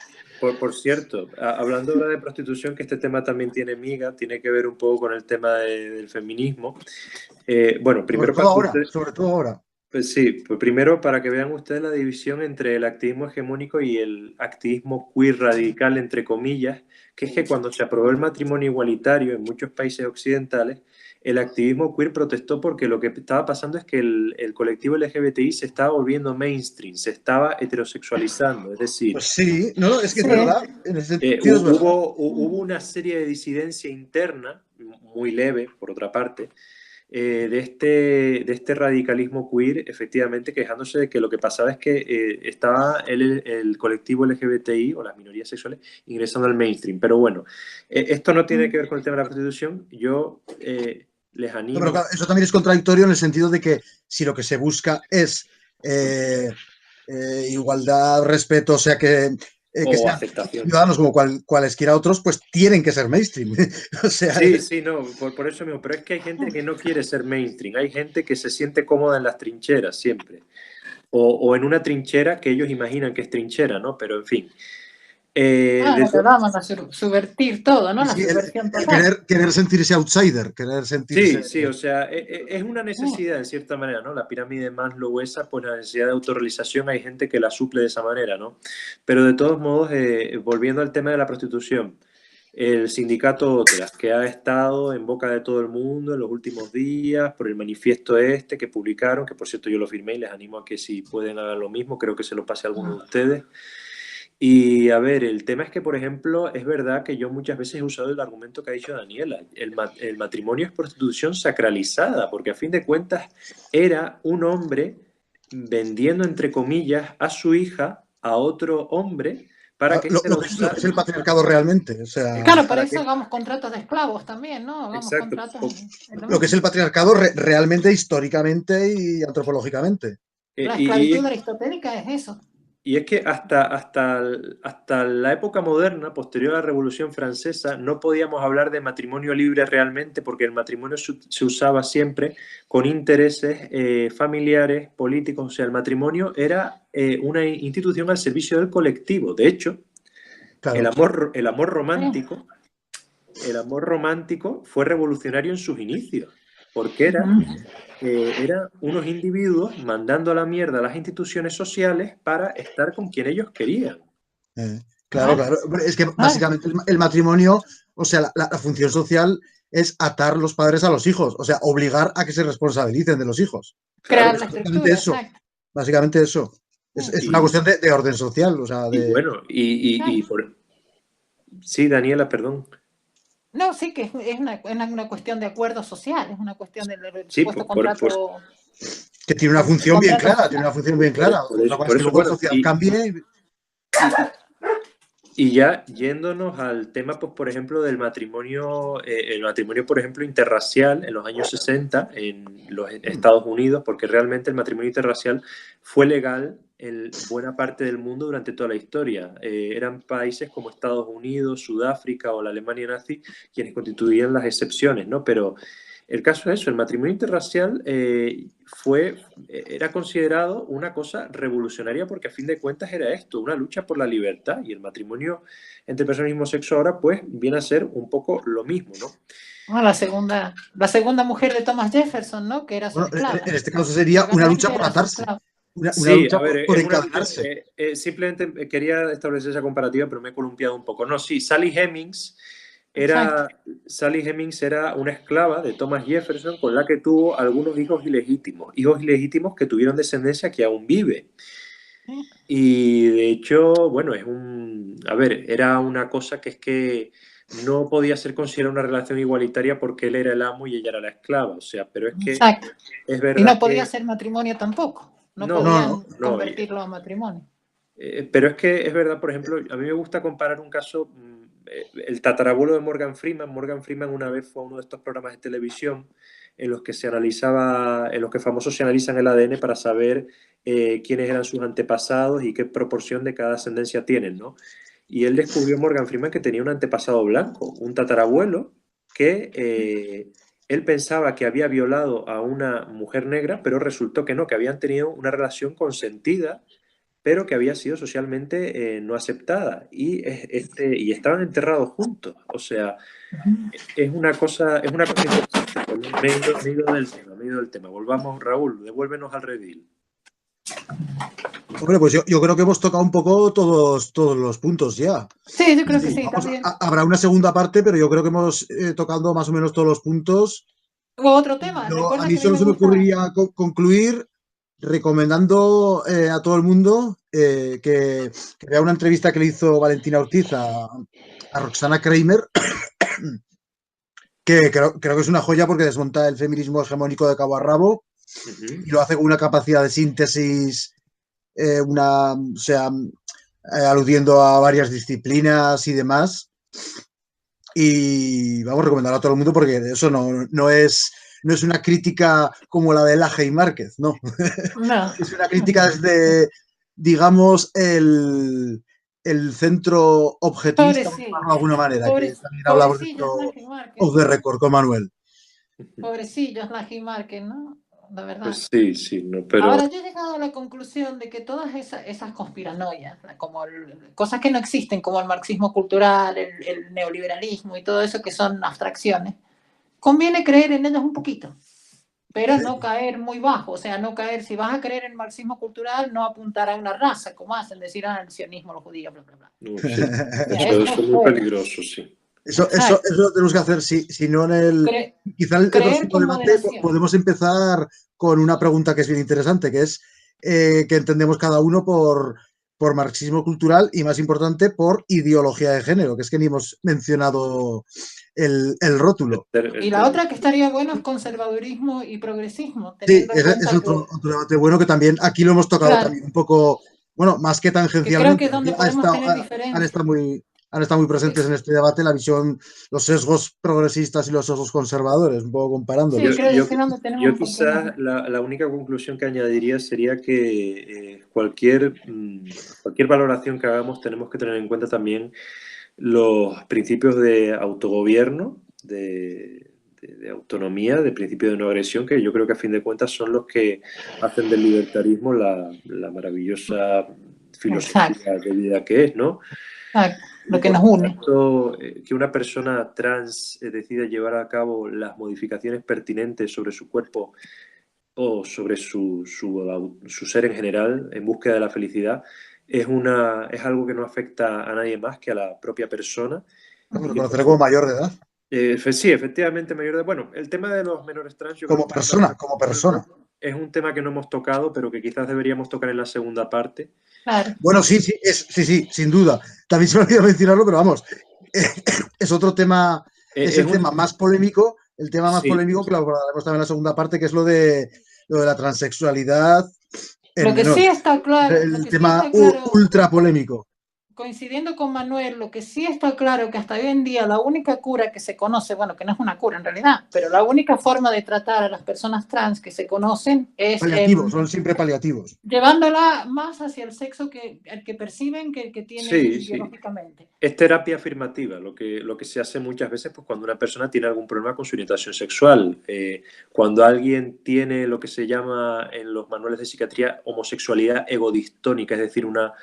D: Por cierto, hablando ahora de prostitución, que este tema también tiene miga, tiene que ver un poco con el tema del feminismo. Bueno, primero
A: sobre todo ahora.
D: Pues sí, pues primero para que vean ustedes la división entre el activismo hegemónico y el activismo queer radical, entre comillas, que es que cuando se aprobó el matrimonio igualitario en muchos países occidentales, el activismo queer protestó porque lo que estaba pasando es que el colectivo LGBTI se estaba volviendo mainstream, se estaba heterosexualizando, es decir...
A: Pues sí, no, es que es verdad. En ese sentido es verdad.
D: Hubo una serie de disidencia interna, muy leve, por otra parte, de este radicalismo queer, efectivamente, quejándose de que lo que pasaba es que estaba el colectivo LGBTI o las minorías sexuales ingresando al mainstream. Pero bueno, esto no tiene que ver con el tema de la prostitución. Yo les animo...
A: No, pero claro, eso también es contradictorio en el sentido de que si lo que se busca es igualdad, respeto, o sea, que sean
D: aceptación.
A: Ciudadanos como cualesquiera otros, pues tienen que ser mainstream. O sea,
D: sí, no, por eso mismo. Pero es que hay gente que no quiere ser mainstream. Hay gente que se siente cómoda en las trincheras siempre. O en una trinchera que ellos imaginan que es trinchera, ¿no? Pero en fin.
C: Te vamos a subvertir todo, ¿no? La subversión total.
A: Querer sentirse outsider, querer sentirse...
D: Sí, o sea, es una necesidad en cierta manera, ¿no? La pirámide de Maslow esa, pues la necesidad de autorrealización, hay gente que la suple de esa manera, ¿no? Pero de todos modos, volviendo al tema de la prostitución, el sindicato Otras, que ha estado en boca de todo el mundo en los últimos días por el manifiesto este que publicaron, que por cierto yo lo firmé y les animo a que si pueden hagan lo mismo, creo que se lo pase a alguno de ustedes. Y a ver, el tema es que, por ejemplo, es verdad que yo muchas veces he usado el argumento que ha dicho Daniela. El matrimonio es prostitución sacralizada, porque a fin de cuentas era un hombre vendiendo, entre comillas, a su hija a otro hombre para que
A: lo que es el patriarcado realmente. O sea,
C: claro, para eso hagamos contratos de esclavos también, ¿no? Hagamos
D: exacto.
C: contratos.
A: Lo que es el patriarcado realmente, históricamente y antropológicamente.
C: La esclavitud aristotélica es eso.
D: Y es que hasta la época moderna, posterior a la Revolución Francesa, no podíamos hablar de matrimonio libre realmente porque el matrimonio se usaba siempre con intereses familiares, políticos. O sea, el matrimonio era una institución al servicio del colectivo. De hecho, claro, el amor romántico fue revolucionario en sus inicios porque era unos individuos mandando a la mierda a las instituciones sociales para estar con quien ellos querían.
A: Claro. Es que básicamente el matrimonio, o sea, la función social es atar los padres a los hijos, o sea, obligar a que se responsabilicen de los hijos.
C: Crear la estructura,
A: eso. Básicamente eso. Es una cuestión de orden social. O sea,
D: Y bueno, Sí, Daniela, perdón.
C: No, sí, que es una cuestión de acuerdo social, es una cuestión del
D: supuesto
C: contrato.
A: Que tiene una función bien clara, Por eso, la sociedad cambie.
D: Y ya yéndonos al tema, pues, por ejemplo, del matrimonio, por ejemplo, interracial en los años 60 en los Estados Unidos, porque realmente el matrimonio interracial fue legal en buena parte del mundo durante toda la historia. Eran países como Estados Unidos, Sudáfrica o la Alemania nazi quienes constituían las excepciones, ¿no? Pero el caso es eso, el matrimonio interracial era considerado una cosa revolucionaria porque a fin de cuentas era esto, una lucha por la libertad, y el matrimonio entre personas del mismo sexo ahora pues viene a ser un poco lo mismo, ¿no?
C: La segunda mujer de Thomas Jefferson, ¿no? Que era su esclava.
A: En este caso sería una lucha por atarse. Una lucha por encadenarse.
D: Simplemente quería establecer esa comparativa, pero me he columpiado un poco. No, sí, Sally Hemings era una esclava de Thomas Jefferson con la que tuvo algunos hijos ilegítimos que tuvieron descendencia que aún vive. Y de hecho, bueno, era una cosa que es que no podía ser considerada una relación igualitaria porque él era el amo y ella era la esclava, o sea, pero es que es verdad.
C: Y no podía ser matrimonio tampoco, no podían convertirlo a matrimonio.
D: Pero es que es verdad, por ejemplo, a mí me gusta comparar un caso el tatarabuelo de Morgan Freeman una vez fue a uno de estos programas de televisión en los que famosos se analizan el ADN para saber quiénes eran sus antepasados y qué proporción de cada ascendencia tienen, ¿no? Y él descubrió, Morgan Freeman, que tenía un antepasado blanco, un tatarabuelo que él pensaba que había violado a una mujer negra, pero resultó que no, que habían tenido una relación consentida, pero que había sido socialmente no aceptada. Y estaban enterrados juntos. O sea, es una cosa interesante. Me he ido del tema. Volvamos, Raúl, devuélvenos al redil.
A: Hombre, pues yo creo que hemos tocado un poco todos los puntos ya.
C: Sí, yo creo que sí, también.
A: Habrá una segunda parte, pero yo creo que hemos tocado más o menos todos los puntos.
C: O otro tema.
A: A mí solo se me ocurriría concluir recomendando a todo el mundo que vea una entrevista que le hizo Valentina Ortiz a Roxana Kramer, que creo que es una joya porque desmonta el feminismo hegemónico de cabo a rabo y lo hace con una capacidad de síntesis, aludiendo a varias disciplinas y demás. Y vamos a recomendarlo a todo el mundo porque eso no es una crítica como la de Laje y Márquez, ¿no? Es una crítica desde, digamos, el centro objetivista, por llamarlo de alguna manera, que también hablamos de esto off the record con Manuel.
C: Pobrecillos Laje y Márquez, ¿no? La verdad.
D: Pues sí, no, pero...
C: Ahora yo he llegado a la conclusión de que todas esas conspiranoias, como cosas que no existen, como el marxismo cultural, el neoliberalismo y todo eso que son abstracciones, conviene creer en ellas un poquito, pero no caer muy bajo. O sea, no caer, si vas a creer en marxismo cultural, no apuntar a una raza, como hacen, decir, el sionismo, los judíos, bla, bla, bla.
D: No, sí. Eso es muy peligroso, sí.
A: Eso lo tenemos que hacer, si no quizá el próximo debate podemos empezar con una pregunta que es bien interesante, que es que entendemos cada uno por marxismo cultural y, más importante, por ideología de género, que es que ni hemos mencionado el rótulo.
C: Y la otra que estaría bueno es conservadurismo y progresismo.
A: Sí, es otro debate bueno que también aquí lo hemos tocado también un poco, bueno, más que tangencialmente.
C: Que creo que es donde podemos tener diferencias.
A: Han estado muy presentes en este debate la visión, los sesgos progresistas y los sesgos conservadores, un poco comparándolos.
C: Sí,
D: yo quizás la única conclusión que añadiría sería que cualquier valoración que hagamos tenemos que tener en cuenta también los principios de autogobierno, de autonomía, de principio de no agresión, que yo creo que a fin de cuentas son los que hacen del libertarismo la maravillosa filosofía de vida que es, ¿no?
C: Exacto. Lo que nos une.
D: Que una persona trans decida llevar a cabo las modificaciones pertinentes sobre su cuerpo o sobre su ser en general en búsqueda de la felicidad es algo que no afecta a nadie más que a la propia persona.
A: Lo conoceré como mayor de edad.
D: Sí, efectivamente mayor de edad. Bueno, el tema de los menores trans
A: como persona.
D: Es un tema que no hemos tocado, pero que quizás deberíamos tocar en la segunda parte.
C: Claro.
A: Bueno, sí, sin duda. También se me olvidó mencionarlo, pero vamos, es otro tema, es el tema más polémico, que lo abordaremos también en la segunda parte, que es lo de la transexualidad.
C: Lo que sí está claro.
A: El tema ultra polémico.
C: Coincidiendo con Manuel, lo que sí está claro que hasta hoy en día la única cura que se conoce, bueno, que no es una cura en realidad, pero la única forma de tratar a las personas trans que se conocen es...
A: Paliativos, son siempre paliativos.
C: Llevándola más hacia el sexo que perciben que tienen biológicamente.
D: Es terapia afirmativa, lo que se hace muchas veces pues, cuando una persona tiene algún problema con su orientación sexual. Cuando alguien tiene lo que se llama en los manuales de psiquiatría homosexualidad egodistónica, es decir, una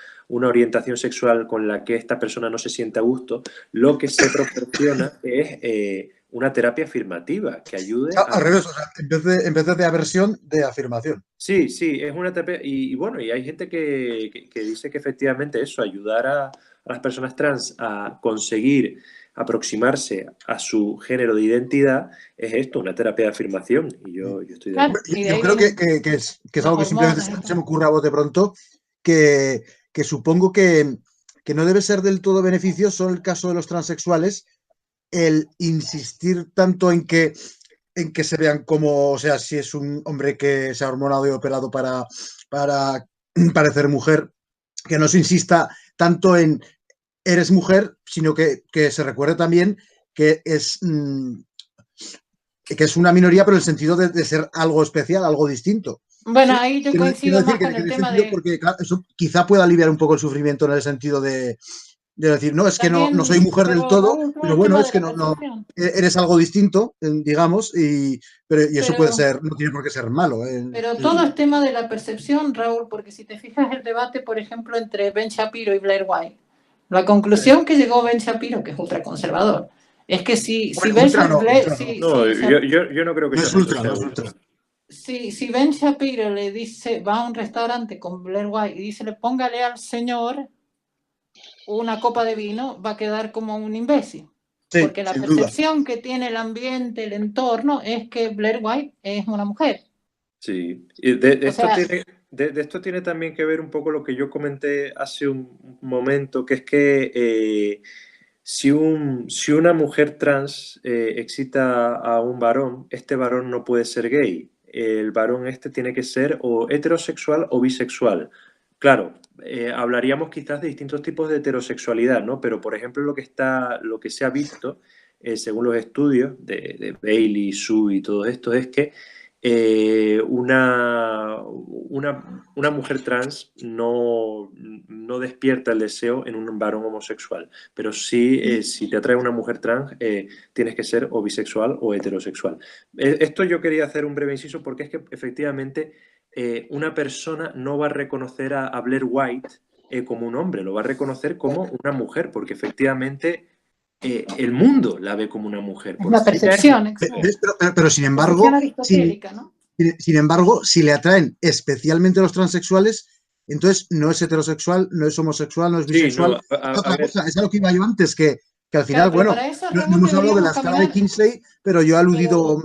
D: orientación sexual con la que esta persona no se siente a gusto, lo que se proporciona es una terapia afirmativa que ayude
A: al revés, o sea, en vez de aversión, de afirmación.
D: Sí, es una terapia y bueno, y hay gente que dice que efectivamente eso, ayudar a las personas trans a conseguir aproximarse a su género de identidad es esto, una terapia de afirmación. Y yo estoy de acuerdo.
A: Yo creo que es algo que simplemente se me ocurre a bote pronto, que supongo que no debe ser del todo beneficioso en el caso de los transexuales el insistir tanto en que se vean como, o sea, si es un hombre que se ha hormonado y operado para parecer mujer, que no se insista tanto en eres mujer, sino que se recuerde también que es una minoría, pero en el sentido de ser algo especial, algo distinto.
C: Bueno, ahí yo coincido más con el tema de...
A: Porque claro, eso quizá pueda aliviar un poco el sufrimiento en el sentido de decir, no, es que no soy mujer del todo, pero bueno, es que no eres algo distinto, digamos, y eso puede ser, no tiene por qué ser malo.
C: Pero todo es tema de la percepción, Raúl, porque si te fijas el debate, por ejemplo, entre Ben Shapiro y Blair White, la conclusión que llegó Ben Shapiro, que es ultraconservador, es que si Ben
D: Shapiro... yo no creo que sea ultra.
C: Si Ben Shapiro le dice, va a un restaurante con Blair White y dice, póngale al señor una copa de vino, va a quedar como un imbécil. Sí, porque la percepción que tiene el ambiente, el entorno, es que Blair White es una mujer.
D: Sí, y esto tiene también que ver un poco lo que yo comenté hace un momento, que es que si una mujer trans excita a un varón, este varón no puede ser gay. El varón tiene que ser o heterosexual o bisexual. Claro, hablaríamos quizás de distintos tipos de heterosexualidad, ¿no? Pero, por ejemplo, lo que se ha visto, según los estudios de Bailey, Su y todo esto, es que una mujer trans no despierta el deseo en un varón homosexual, pero sí, si te atrae una mujer trans, tienes que ser o bisexual o heterosexual. Esto yo quería hacer un breve inciso porque es que efectivamente una persona no va a reconocer a Blair White como un hombre, lo va a reconocer como una mujer, porque efectivamente el mundo la ve como una mujer.
C: Es una percepción.
A: Pero sin embargo, sin embargo, si le atraen especialmente los transexuales, entonces no es heterosexual, no es homosexual, no es bisexual. Es a lo que iba yo antes, que al final, bueno, no hemos hablado de la escala de Kinsey, pero yo he aludido,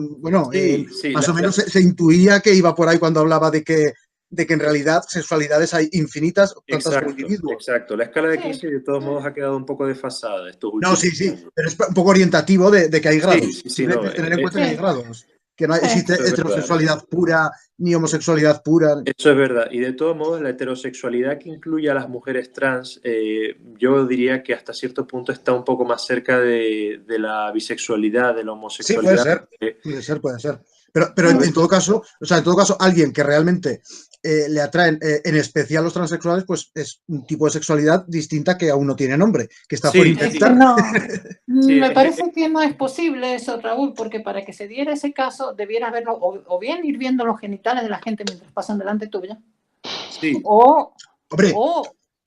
A: más o menos se intuía que iba por ahí cuando hablaba de que en realidad sexualidades hay infinitas, tantas como individuos.
D: Exacto, la escala de Kinsey de todos modos ha quedado un poco desfasada estos últimos
A: años. Pero es un poco orientativo de que hay grados. Tener en cuenta que hay grados, que no existe heterosexualidad pura ni homosexualidad pura.
D: Eso es verdad, y de todos modos la heterosexualidad que incluye a las mujeres trans, yo diría que hasta cierto punto está un poco más cerca de la bisexualidad, de la homosexualidad.
A: Sí, puede ser. Pero en todo caso, alguien que realmente le atraen, en especial los transexuales, pues es un tipo de sexualidad distinta que aún no tiene nombre, que está por intentar.
C: Me parece que no es posible eso, Raúl, porque para que se diera ese caso, debieras verlo, o bien ir viendo los genitales de la gente mientras pasan delante tuya.
D: Sí.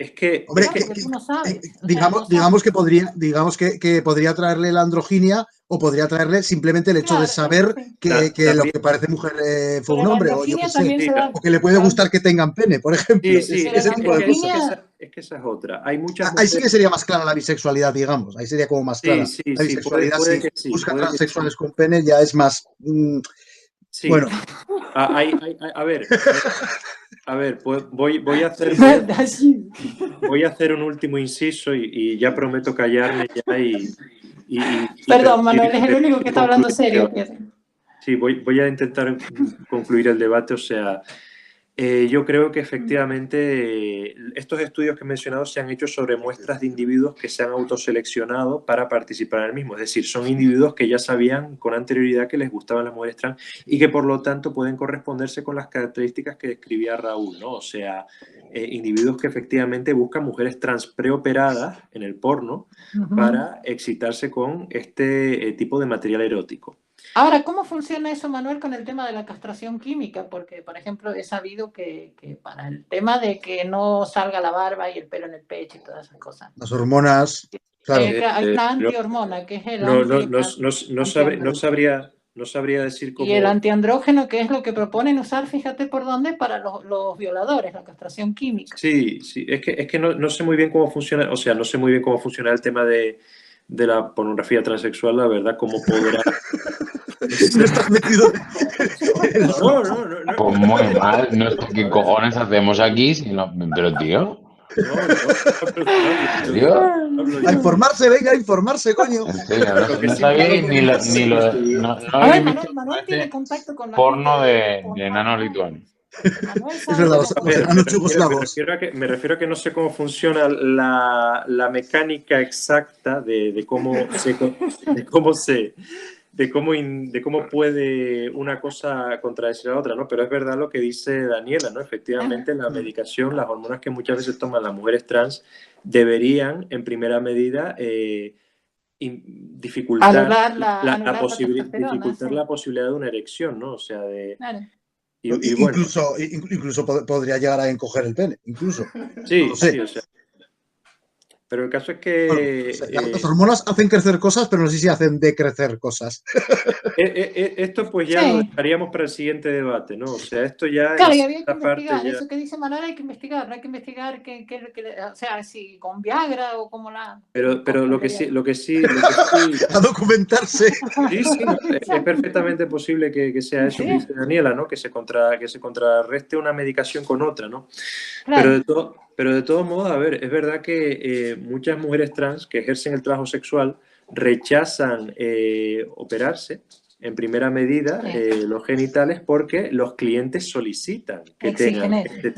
A: Es que, tú no sabes. Digamos que podría traerle la androginia o podría traerle simplemente el hecho de saber que lo que parece mujer fue un hombre, o yo qué sé, o que le puede gustar que tengan pene, por ejemplo. Ese tipo de cosas.
D: Es que esa es otra. Hay muchas
A: ahí sí que sería más clara la bisexualidad, digamos. Ahí sería como más clara. La bisexualidad, si buscan transexuales con pene, ya es más... Bueno.
D: A ver, pues voy a hacer un último inciso y ya prometo callarme ya
C: Perdón, Manuel, es el único que está hablando serio.
D: Sí, voy a intentar concluir el debate, o sea... yo creo que efectivamente estos estudios que he mencionado se han hecho sobre muestras de individuos que se han autoseleccionado para participar en el mismo. Es decir, son individuos que ya sabían con anterioridad que les gustaban las mujeres trans y que por lo tanto pueden corresponderse con las características que describía Raúl, ¿no? O sea, individuos que efectivamente buscan mujeres trans preoperadas en el porno para excitarse con este tipo de material erótico.
C: Ahora, ¿cómo funciona eso, Manuel, con el tema de la castración química? Porque, por ejemplo, he sabido que para el tema de que no salga la barba y el pelo en el pecho y todas esas cosas.
A: Las hormonas, claro.
C: Hay una antihormona, que es el
D: no sabría decir cómo...
C: Y el antiandrógeno, que es lo que proponen usar, fíjate por dónde, para los violadores, la castración química.
D: Sí, es que no sé muy bien cómo funciona, o sea, no sé muy bien cómo funciona el tema de la pornografía transexual, la verdad, cómo podrá...
A: No estás metido.
D: No.
B: Pues muy mal, no sé qué cojones hacemos aquí, pero tío.
A: A informarse, venga, a informarse, coño.
B: En serio, no sabía ni lo.
C: Manuel tiene contacto con la
B: porno de enano lituano.
C: Manuel
A: Es
C: sabe
A: verdad,
C: cómo
A: los enanos yugoslavos.
D: Me refiero a que no sé cómo funciona la mecánica exacta de cómo puede una cosa contradecir a la otra, ¿no? Pero es verdad lo que dice Daniela, ¿no? Efectivamente, la medicación, las hormonas que muchas veces toman las mujeres trans deberían, en primera medida, dificultar
C: anular la testosterona,
D: dificultar
C: sí.
D: la posibilidad de una erección, ¿no? O sea,
C: Claro.
D: y bueno,
A: Incluso podría llegar a encoger el pene, incluso.
D: sí,
A: No lo sé.
D: sí, o sea. Pero el caso es
A: Bueno,
D: que
A: las hormonas hacen crecer cosas, pero no sé si hacen decrecer cosas.
D: esto pues ya
C: Sí.
D: lo dejaríamos para el siguiente debate, ¿no? O sea, esto ya
C: Claro,
D: en
C: y había que
D: esta parte
C: investigar,
D: ya...
C: eso que dice Manuel hay que investigar, o sea, si con Viagra o como la...
D: Pero lo que sí,
A: A documentarse.
D: sí, no, es perfectamente posible que sea eso que
C: Sí.
D: dice Daniela, ¿no? Que se contrarreste una medicación con otra, ¿no?
C: Claro.
D: Pero de todos modos, a ver, es verdad que muchas mujeres trans que ejercen el trabajo sexual rechazan operarse en primera medida los genitales porque los clientes solicitan que
C: Exigen
D: tengan
C: eso.
D: este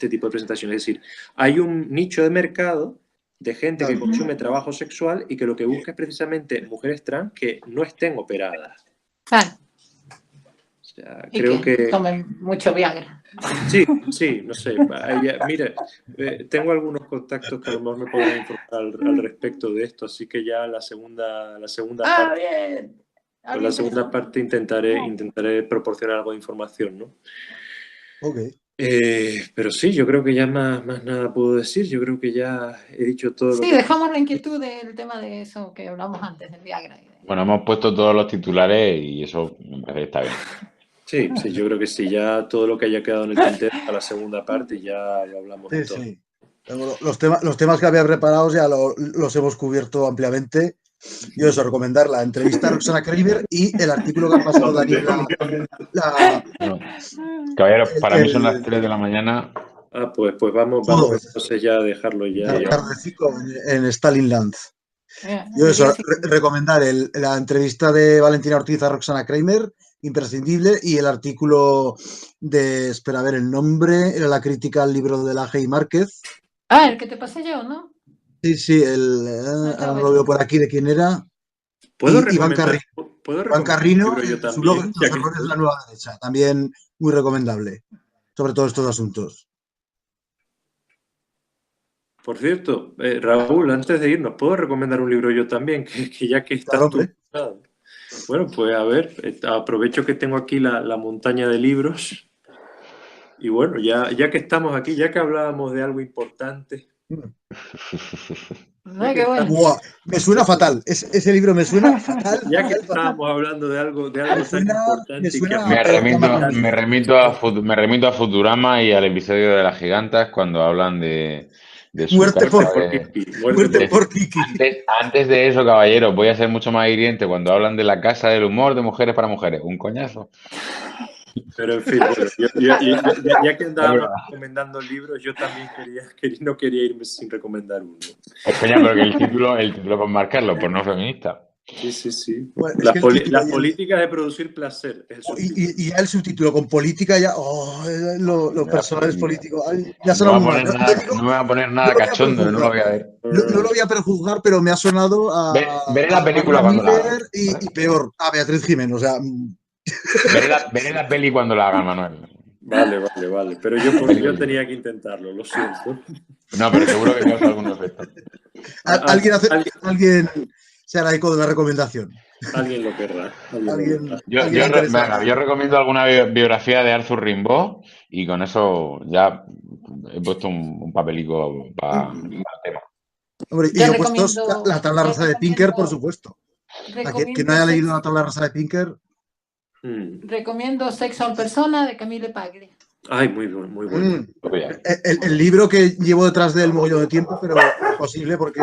D: tipo de presentaciones. Es decir, hay un nicho de mercado de gente que consume trabajo sexual y que lo que busca es precisamente mujeres trans que no estén operadas.
C: Claro.
D: O sea,
C: Y
D: creo que
C: tomen mucho Viagra.
D: sí, no sé. Mire, tengo algunos contactos que a lo mejor me podrán informar al respecto de esto, así que ya la segunda parte,
C: Bien.
D: pues la segunda parte intentaré proporcionar algo de información, ¿no?
A: Ok.
D: Pero sí, yo creo que ya más nada puedo decir. Yo creo que ya he dicho todo lo
C: Sí,
D: que...
C: dejamos la inquietud del tema de eso que hablamos antes, del Viagra.
B: Bueno, hemos puesto todos los titulares y eso me parece que está bien.
D: Sí, yo creo que sí. Ya todo lo que haya quedado en el tintero para la segunda parte ya lo hablamos
A: Sí,
D: en todo.
A: sí. Los temas que había preparados ya los hemos cubierto ampliamente. Yo eso, recomendar la entrevista a Roxana Kramer y el artículo que ha pasado Daniela.
B: No. Caballeros, para mí son las
A: El
B: 3 de la mañana.
D: Pues vamos entonces ya a dejarlo ya.
A: Tardecico en Stalinland. Yo
C: El
A: eso,
C: día siguiente.
A: recomendar la entrevista de Valentina Ortiz a Roxana Kramer, imprescindible, y el artículo de, espera a ver el nombre, era la crítica al libro de la G. Márquez.
C: El que te pasé yo, ¿no?
A: Sí, ahora no lo veo por aquí de quién era.
D: ¿Puedo
A: Iván
D: recomendar
A: Iván
D: un
A: Carrino,
D: libro yo
A: su blog
D: también?
A: Los errores de la nueva derecha, también muy recomendable, sobre todos estos asuntos.
D: Por cierto, Raúl, antes de irnos, ¿puedo recomendar un libro yo también? Que ya que estás
A: Claro,
D: tú...
A: hombre.
D: Bueno, pues a ver, aprovecho que tengo aquí la montaña de libros. Y bueno, ya que estamos aquí, ya que hablábamos de algo importante...
C: No, qué bueno.
A: Buah, me suena fatal. Ese libro me suena fatal.
D: Ya que estábamos hablando de algo tan importante y que
B: Me remito a Futurama y al episodio de las gigantas cuando hablan de su
A: Muerte
B: casa.
A: por Kiki.
B: Antes de eso, caballeros, voy a ser mucho más hiriente cuando hablan de la casa del humor de mujeres para mujeres. Un coñazo.
D: Pero en fin, bueno, ya que andábamos recomendando libros, yo también no quería irme sin recomendar uno.
B: Coña, pero que el título por marcarlo, por no feminista.
D: Sí.
A: Bueno,
D: las políticas de producir placer.
A: Y ya el subtítulo con política, ya. Los personajes políticos. Ya
B: No
A: sonó muy mal.
B: no me va a poner nada cachondo, no lo voy a ver.
A: No lo voy a prejuzgar, pero me ha sonado
B: Veré la película
A: Bárbara
B: cuando la
A: Miller
B: hagan.
A: y peor, a Beatriz Jiménez. O sea.
B: Veré la peli cuando la hagan, Manuel.
D: Vale. Pero yo tenía que intentarlo, lo siento.
B: No, pero seguro que causa algún efecto.
A: Alguien se hará eco de la recomendación.
D: Alguien lo querrá.
B: Yo recomiendo alguna biografía de Arthur Rimbaud y con eso ya he puesto un papelico para el tema.
A: Hombre, y yo he puesto la tabla rasa de Pinker, por supuesto. Que no haya leído la tabla rasa de Pinker.
C: Recomiendo Sexo en Persona de Camille Paglia.
D: Ay, muy bueno.
A: El libro que llevo detrás del mogollón de tiempo, pero posible porque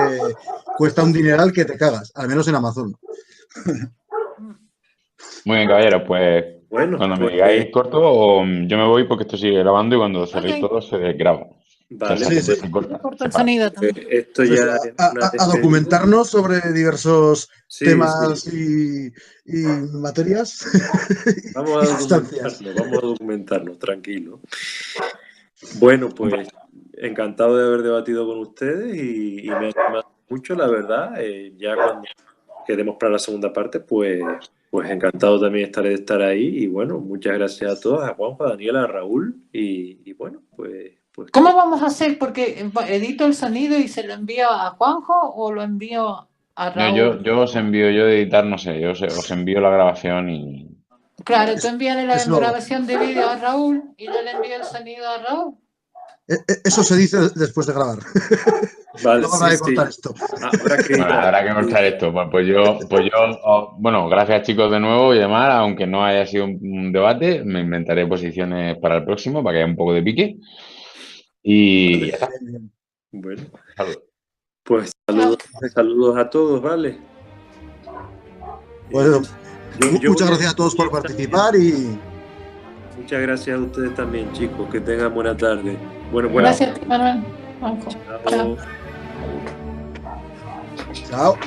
A: cuesta un dineral que te cagas, al menos en Amazon.
B: Muy bien, caballero, pues
D: bueno,
B: cuando me digáis corto, yo me voy porque esto sigue grabando y cuando cerréis todo se graba.
D: Vale.
A: Sí.
C: Corto el sonido también.
D: Esto ya
A: a documentarnos sobre diversos temas y materias.
D: Vamos a documentarnos, tranquilo. Bueno, pues encantado de haber debatido con ustedes y me ha animado mucho, la verdad. Ya cuando quedemos para la segunda parte, pues encantado también estaré de estar ahí. Y bueno, muchas gracias a todos, a Juanjo, a Daniela, a Raúl. Y bueno, pues
C: ¿cómo vamos a hacer? Porque edito el sonido y se lo envío a Juanjo o lo envío a Raúl.
B: No, yo os envío, yo de editar, no sé, yo os envío la grabación y...
C: Claro, tú envíale la grabación de vídeo a Raúl y yo le envío el sonido a Raúl.
A: Eso se dice después de grabar.
D: Vale,
A: no habrá que cortar esto.
B: Habrá que cortar esto. Pues yo, bueno, gracias chicos de nuevo y demás, aunque no haya sido un debate, me inventaré posiciones para el próximo, para que haya un poco de pique. Y ya está.
D: Bueno,
B: Saludos.
D: Pues saludos a todos, ¿vale?
A: Bueno, muchas gracias a todos por participar y...
D: Muchas gracias a ustedes también, chicos. Que tengan buena tarde. Bueno,
C: gracias, Manuel. Juanjo.
D: Chao.
A: Chao.